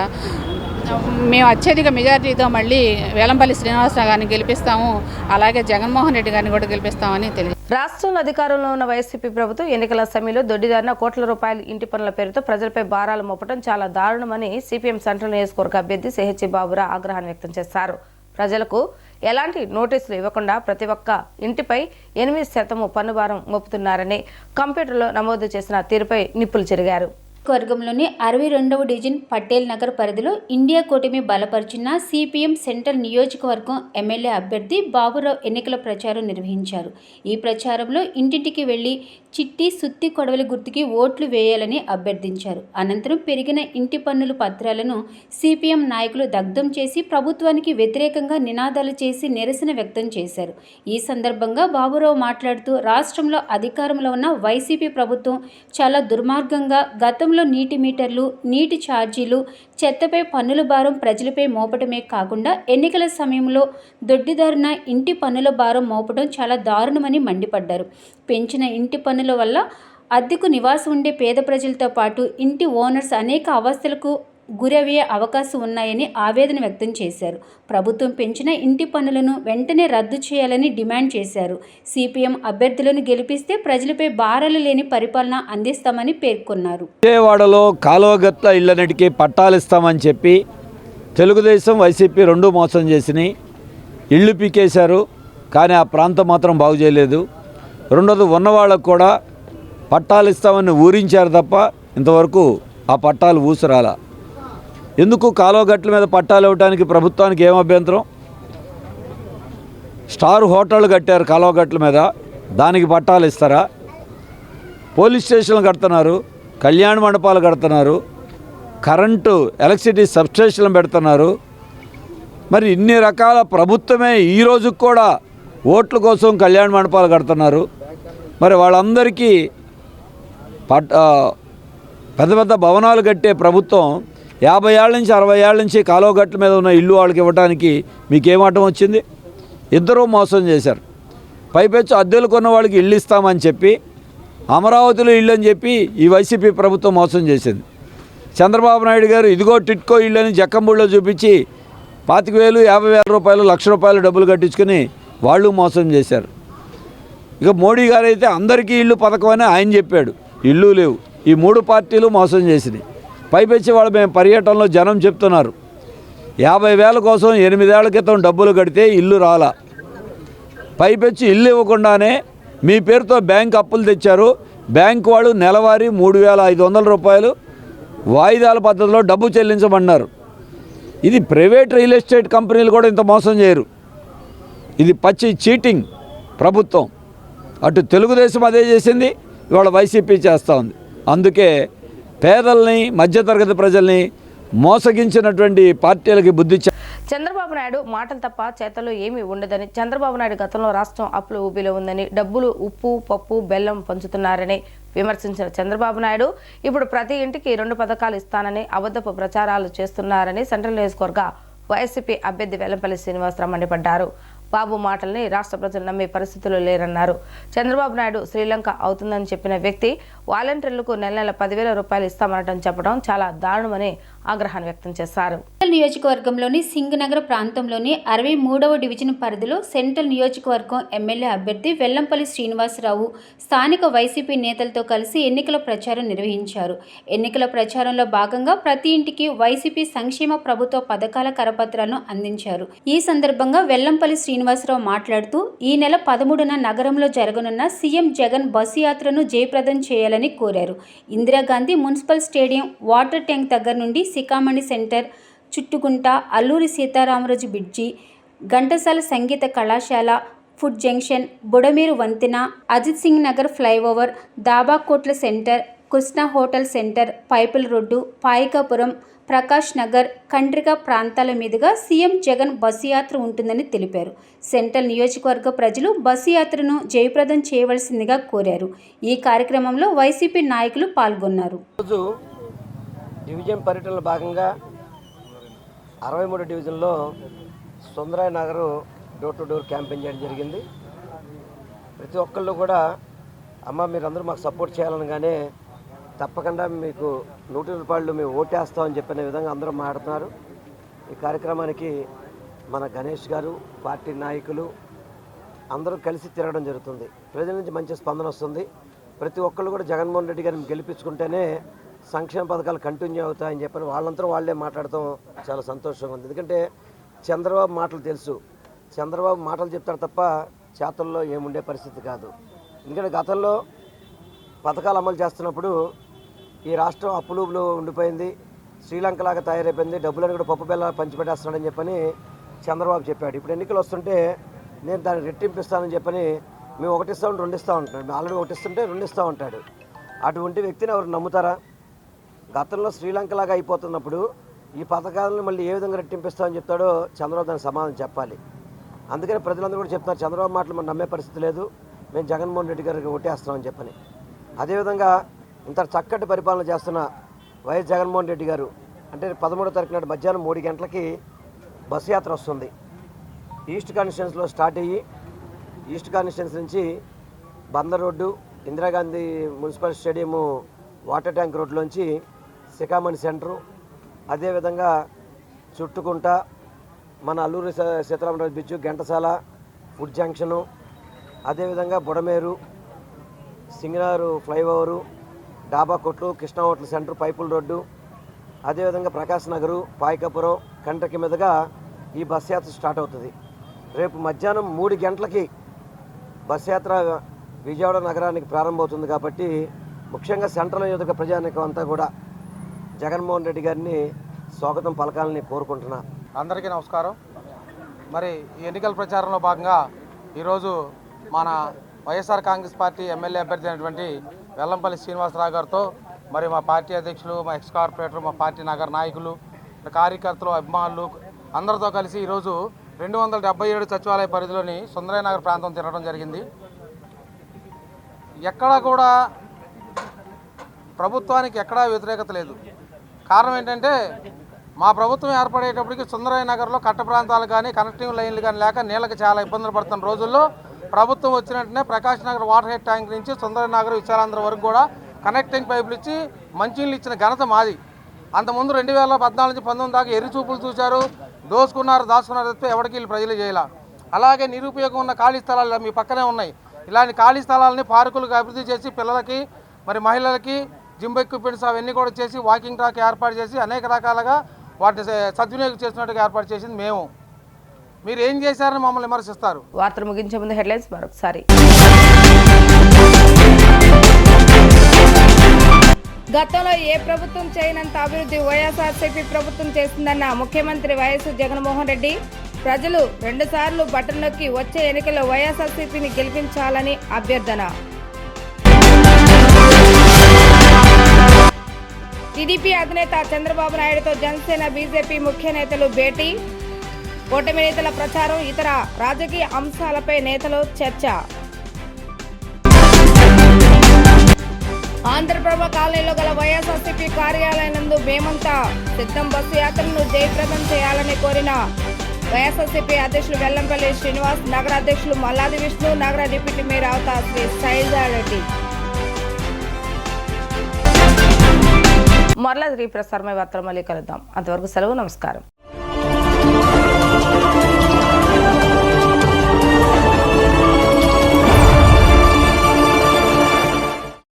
మేము అత్యధిక మెజార్టీతో మళ్ళీ వేలంపల్లి శ్రీనివాసరావు గారిని గెలిపిస్తాము, అలాగే జగన్మోహన్ రెడ్డి గారిని కూడా గెలిపిస్తామని తెలియదు. రాష్ట్రంలో అధికారంలో ఉన్న వైసీపీ ప్రభుత్వం ఎన్నికల సమయంలో దొడ్డిదారిన కోట్ల రూపాయల ఇంటి పనుల పేరుతో ప్రజలపై భారాలు మోపడం చాలా దారుణమని సిపిఎం సెంట్రల్ నియోజకవర్గ అభ్యర్థి సిహెచ్ బాబురా ఆగ్రహాన్ని వ్యక్తం చేశారు. ప్రజలకు ఎలాంటి నోటీసులు ఇవ్వకుండా ప్రతి ఒక్క ఇంటిపై 8% పన్ను భారం మోపుతున్నారని కంప్యూటర్లో నమోదు చేసిన తీరుపై నిప్పులు చెరిగారు. వర్గంలోని 62వ డివిజన్ పటేల్ నగర్ పరిధిలో ఇండియా కూటమి బలపరిచిన సిపిఎం సెంట్రల్ నియోజకవర్గం ఎమ్మెల్యే అభ్యర్థి బాబురావు ఎన్నికల ప్రచారం నిర్వహించారు. ఈ ప్రచారంలో ఇంటింటికి వెళ్లి చిట్టి సుత్తి కొడవలి గుర్తుకి ఓట్లు వేయాలని అభ్యర్థించారు. అనంతరం పెరిగిన ఇంటి పన్నుల పత్రాలను సిపిఎం నాయకులు దగ్ధం చేసి ప్రభుత్వానికి వ్యతిరేకంగా నినాదాలు చేసి నిరసన వ్యక్తం చేశారు. ఈ సందర్భంగా బాబురావు మాట్లాడుతూ రాష్ట్రంలో అధికారంలో ఉన్న వైసీపీ ప్రభుత్వం చాలా దుర్మార్గంగా గతంలో నీటి మీటర్లు, నీటి ఛార్జీలు, చెత్తపై పన్నుల భారం ప్రజలపై మోపటమే కాకుండా ఎన్నికల సమయంలో దొడ్డిదారిన ఇంటి పన్నుల భారం మోపడం చాలా దారుణమని మండిపడ్డారు. పెంచిన ఇంటి పన్నుల వల్ల అద్దెకు నివాసం ఉండే పేద ప్రజలతో పాటు ఇంటి ఓనర్స్ అనేక అవస్థలకు గురయ్యే అవకాశం ఉన్నాయని ఆవేదన వ్యక్తం చేశారు. ప్రభుత్వం పెంచిన ఇంటి పన్నులను వెంటనే రద్దు చేయాలని డిమాండ్ చేశారు. సిపిఎం అభ్యర్థులను గెలిపిస్తే ప్రజలపై భారాలు లేని పరిపాలన అందిస్తామని పేర్కొన్నారు. విజయవాడలో కాలువగట్ల ఇళ్లన్నిటికీ పట్టాలిస్తామని చెప్పి తెలుగుదేశం, వైసీపీ రెండూ మోసం చేసినాయి. ఇళ్ళు పీకేశారు, కానీ ఆ ప్రాంతం మాత్రం బాగు చేయలేదు. రెండోది ఉన్నవాళ్ళకు కూడా పట్టాలు ఇస్తామని ఊరించారు తప్ప ఇంతవరకు ఆ పట్టాలు ఊసరాల. ఎందుకు కాలువగట్ల మీద పట్టాలు ఇవ్వడానికి ప్రభుత్వానికి ఏం అభ్యంతరం? స్టార్ హోటళ్ళు కట్టారు కాలువగట్ల మీద, దానికి పట్టాలు ఇస్తారా? పోలీస్ స్టేషన్లు కడుతున్నారు, కళ్యాణ మండపాలు కడుతున్నారు, కరెంటు ఎలక్ట్రిసిటీ సబ్స్టేషన్లు పెడుతున్నారు. మరి ఇన్ని రకాల ప్రభుత్వమే ఈ రోజుకు కూడా ఓట్ల కోసం కళ్యాణ మండపాలు కడుతున్నారు. మరి వాళ్ళందరికీ పెద్ద పెద్ద భవనాలు కట్టే ప్రభుత్వం 50 ఏళ్ళ నుంచి 60 ఏళ్ళ నుంచి కాలువగట్ల మీద ఉన్న ఇల్లు వాళ్ళకి ఇవ్వడానికి మీకేమాటం వచ్చింది? ఇద్దరూ మోసం చేశారు. పైపెచ్చు అద్దెలు కొన్న వాళ్ళకి ఇల్లు ఇస్తామని చెప్పి అమరావతిలో ఇల్లు అని చెప్పి ఈ వైసీపీ ప్రభుత్వం మోసం చేసింది. చంద్రబాబు నాయుడు గారు ఇదిగో టిట్కో ఇల్లు అని జక్కంబూడిలో చూపించి 25,000, 50,000 రూపాయలు, ₹1,00,000 డబ్బులు కట్టించుకుని వాళ్ళు మోసం చేశారు. ఇక మోడీ గారు అయితే అందరికీ ఇల్లు పథకం అని ఆయన చెప్పాడు, ఇల్లు లేవు. ఈ 3 పార్టీలు మోసం చేసినాయి. పైపెచ్చి వాళ్ళు మేము పర్యటనలో జనం చెప్తున్నారు, 50,000 కోసం 8 ఏళ్ల క్రితం డబ్బులు కడితే ఇల్లు రాలా. పైపెచ్చి ఇల్లు ఇవ్వకుండానే మీ పేరుతో బ్యాంక్ అప్పులు తెచ్చారు. బ్యాంకు వాళ్ళు నెలవారీ 3,500 రూపాయలు వాయిదాల పద్ధతిలో డబ్బు చెల్లించమన్నారు. ఇది ప్రైవేట్ రియల్ ఎస్టేట్ కంపెనీలు కూడా ఇంత మోసం చేయరు. ఇది పచ్చి చీటింగ్ ప్రభుత్వం. అటు తెలుగుదేశం అదే చేసింది, ఇవాళ వైసీపీ చేస్తూ ఉంది. అందుకే పేదల్ని మధ్యతరగతి ప్రజల్ని మోసగించినటువంటి పార్టీలకి బుద్ధి చంద్రబాబు నాయుడు మాటలు తప్ప చేతల్లో ఏమీ ఉండదని, చంద్రబాబు నాయుడు గతంలో రాష్ట్రం అప్పుల ఊబిలో ఉందని, డబ్బులు ఉప్పు పప్పు బెల్లం పంచుతున్నారని విమర్శించిన చంద్రబాబు నాయుడు ఇప్పుడు ప్రతి ఇంటికి 2 పథకాలు ఇస్తానని అబద్ధపు ప్రచారాలు చేస్తున్నారని సెంట్రల్ నియోజకవర్గ వైసీపీ అభ్యర్థి వెల్లంపల్లి శ్రీనివాసరావు మండిపడ్డారు. బాబు మాటల్ని రాష్ట్ర ప్రజలు నమ్మే పరిస్థితులు లేరన్నారు. చంద్రబాబు నాయుడు శ్రీలంక అవుతుందని చెప్పిన వ్యక్తి వాలంటీర్లకు నెల 10,000 రూపాయలు ఇస్తామనటం చెప్పడం చాలా దారుణమని ఆగ్రహాన్ని వ్యక్తం చేశారు. నియోజకవర్గంలోని సింగనగర్ ప్రాంతంలోని 63వ డివిజన్ పరిధిలో సెంట్రల్ నియోజకవర్గం ఎమ్మెల్యే అభ్యర్థి వెల్లంపల్లి శ్రీనివాసరావు స్థానిక వైసీపీ నేతలతో కలిసి ఎన్నికల ప్రచారం నిర్వహించారు. ఎన్నికల ప్రచారంలో భాగంగా ప్రతి ఇంటికి వైసీపీ సంక్షేమ ప్రభుత్వ పథకాల కరపత్రాలను అందించారు. ఈ సందర్భంగా వెల్లంపల్లి శ్రీనివాసరావు మాట్లాడుతూ ఈ నెల 13న నగరంలో జరగనున్న సీఎం జగన్ బస్సు యాత్రను జయప్రదం చేయాలని కోరారు. Indira Gandhi municipal stadium water tank దగ్గర నుండి సికామణి సెంటర్, చుట్టుకుంట, అల్లూరి సీతారామరాజు బ్రిడ్జి, ఘంటసాల సంగీత కళాశాల, ఫుడ్ జంక్షన్, బుడమేరు వంతెన, Ajit Singh Nagar flyover, Dabakotla centre, Krishna hotel centre, Pipula road, Payakapuram, Prakash Nagar, Kandrika ప్రాంతాల మీదుగా సీఎం జగన్ బస్సు యాత్ర ఉంటుందని తెలిపారు. సెంట్రల్ నియోజకవర్గ ప్రజలు బస్సు యాత్రను జయప్రదం చేయవలసిందిగా కోరారు. ఈ కార్యక్రమంలో వైసీపీ నాయకులు పాల్గొన్నారు. డివిజన్ పర్యటనలో భాగంగా 63 డివిజన్లో Sundaraya Nagar door to door campaign చేయడం జరిగింది. ప్రతి ఒక్కళ్ళు కూడా అమ్మ మీరందరూ మాకు సపోర్ట్ చేయాలనగానే తప్పకుండా మీకు 100 రూపాయలు మేము ఓటేస్తామని చెప్పిన విధంగా అందరూ మాట్లాడుతున్నారు. ఈ కార్యక్రమానికి మన గణేష్ గారు, పార్టీ నాయకులు అందరూ కలిసి తిరగడం జరుగుతుంది. ప్రజల నుంచి మంచి స్పందన వస్తుంది. ప్రతి ఒక్కళ్ళు కూడా జగన్మోహన్ రెడ్డి గారిని గెలిపించుకుంటేనే సంక్షేమ పథకాలు కంటిన్యూ అవుతాయని చెప్పని వాళ్ళంతా వాళ్ళే మాట్లాడటం చాలా సంతోషంగా ఉంది. ఎందుకంటే చంద్రబాబు మాటలు తెలుసు, చంద్రబాబు మాటలు చెప్తారు తప్ప చేతల్లో ఏముండే పరిస్థితి కాదు. ఎందుకంటే గతంలో పథకాలు అమలు చేస్తున్నప్పుడు ఈ రాష్ట్రం అప్పులులో ఉండిపోయింది, శ్రీలంకలాగా తయారైపోయింది, డబ్బులను కూడా పప్పు బెల్ల పంచిపెట్టేస్తున్నాడని చెప్పని చంద్రబాబు చెప్పాడు. ఇప్పుడు ఎన్నికలు వస్తుంటే నేను దాన్ని రెట్టింపిస్తానని చెప్పని మేము 1 ఇస్తాం 2 ఇస్తాం అంటున్నాడు. మేము ఆల్రెడీ 1 ఇస్తుంటే 2 ఇస్తాం అంటాడు. అటువంటి వ్యక్తిని ఎవరు నమ్ముతారా? గతంలో శ్రీలంకలాగా అయిపోతున్నప్పుడు ఈ పథకాలను మళ్ళీ ఏ విధంగా రెట్టింపిస్తామని చెప్తాడో చంద్రబాబు దానికి సమాధానం చెప్పాలి. అందుకని ప్రజలందరూ కూడా చెప్తున్నారు చంద్రబాబు మాటలు మనం నమ్మే పరిస్థితి లేదు, మేము జగన్మోహన్ రెడ్డి గారికి ఓటేస్తామని చెప్పని. అదేవిధంగా ఇంత చక్కటి పరిపాలన చేస్తున్న వైఎస్ జగన్మోహన్ రెడ్డి గారు అంటే 13వ తారీఖు నాడు మధ్యాహ్నం 3 గంటలకి బస్సు యాత్ర వస్తుంది. ఈస్ట్ కాన్స్టిట్యున్సీలో స్టార్ట్ అయ్యి ఈస్ట్ కాన్స్టిట్యున్సీ నుంచి Bandar road, Indira Gandhi municipal stadium water tank రోడ్లోంచి సికామణి సెంటరు, అదేవిధంగా చుట్టుకుంట, మన Alluri Sitaramaraju bridge, Ghantasala, food junction, అదేవిధంగా Budameru, Singhnagar flyover, Dhaba Kotlu, Krishna hotel centre, Pipula road, అదేవిధంగా ప్రకాశ్ నగరు, పాయకాపురం, కంటకి మీదుగా ఈ బస్ యాత్ర స్టార్ట్ అవుతుంది. రేపు మధ్యాహ్నం 3 గంటలకి బస్ యాత్ర విజయవాడ నగరానికి ప్రారంభమవుతుంది. కాబట్టి ముఖ్యంగా సెంట్రల్ నియోజక ప్రజానీకం అంతా కూడా జగన్మోహన్ రెడ్డి గారిని స్వాగతం పలకాలని కోరుకుంటున్నా. అందరికీ నమస్కారం. మరి ఈ ఎన్నికల ప్రచారంలో భాగంగా ఈరోజు మన వైఎస్ఆర్ కాంగ్రెస్ పార్టీ ఎమ్మెల్యే అభ్యర్థి అయినటువంటి వెల్లంపల్లి శ్రీనివాసరావు గారితో మరి మా పార్టీ అధ్యక్షులు, మా ఎక్స్ కార్పొరేటర్, మా పార్టీ నగర నాయకులు, కార్యకర్తలు, అభిమానులు అందరితో కలిసి ఈరోజు 277 సచివాలయ పరిధిలోని సుందరయ్య నగర్ ప్రాంతం తిరగడం జరిగింది. ఎక్కడా కూడా ప్రభుత్వానికి ఎక్కడా వ్యతిరేకత లేదు. కారణం ఏంటంటే మా ప్రభుత్వం ఏర్పడేటప్పటికి సుందరయ్య నగర్లో కట్ట ప్రాంతాలు కానీ కనెక్టింగ్ లైన్లు కానీ లేక నీళ్ళకి చాలా ఇబ్బందులు పడుతున్న రోజుల్లో ప్రభుత్వం వచ్చిన వెంటనే Prakash Nagar water head tank నుంచి సుందరయ్య నగర్ విశాలాంధ్ర వరకు కూడా కనెక్టింగ్ పైపులు ఇచ్చి మంచినీళ్ళు ఇచ్చిన ఘనత మాది. అంతకుముందు 2014 నుంచి 19 దాకా ఎర్రి చూపులు చూశారు, దోసుకున్నారు, దాచుకున్నారు తప్ప ఎవరికి వీళ్ళు ప్రజలు చేయాల. అలాగే నిరుపయోగం ఉన్న ఖాళీ స్థలాలు మీ పక్కనే ఉన్నాయి. ఇలాంటి ఖాళీ స్థలాలని పార్కులకు అభివృద్ధి చేసి పిల్లలకి మరి మహిళలకి జిమ్ ఎక్విప్మెంట్స్ అవన్నీ కూడా చేసి వాకింగ్ ట్రాక్ ఏర్పాటు చేసి అనేక రకాలుగా వాటిని సద్వినియోగం చేసినట్టుగా ఏర్పాటు చేసింది మేము. మీరు ఏం చేశారని మమ్మల్ని విమర్శిస్తారు. వార్తలు ముగించే ముందు హెడ్లైన్స్ మరొకసారి. గతంలో ఏ ప్రభుత్వం చేయనంత అభివృద్ధి వైఎస్ఆర్సీపీ ప్రభుత్వం చేసిందన్న ముఖ్యమంత్రి వైఎస్ జగన్మోహన్ రెడ్డి. ప్రజలు 2 సార్లు బటన్ నొక్కి వచ్చే ఎన్నికల్లో వైఎస్ఆర్సీపీని గెలిపించాలని అభ్యర్థన. టీడీపీ అధినేత చంద్రబాబు నాయుడుతో జనసేన బీజేపీ ముఖ్య నేతలు భేటీ. కూటమి నేతల ప్రచారం, ఇతర రాజకీయ అంశాలపై నేతలు చర్చ. ఆంధ్రప్రభ కాలనీలో గల వైఎస్ఆర్సీపీ కార్యాలయం నందు మేమంతా సిద్ధం బస్సు యాత్రను జయప్రదం చేయాలని కోరిన వైఎస్ఆర్సీపీ అధ్యక్షులు వెల్లంపల్లి శ్రీనివాస్, నగర అధ్యక్షులు మల్లాది విష్ణు, నగర డిప్యూటీ మేయర్ అవతా శ్రీ శైలజారెడ్డి. మరలా రీప్రసారమై వార్తలు మళ్ళీ కలుద్దాం. అంతవరకు సెలవు, నమస్కారం.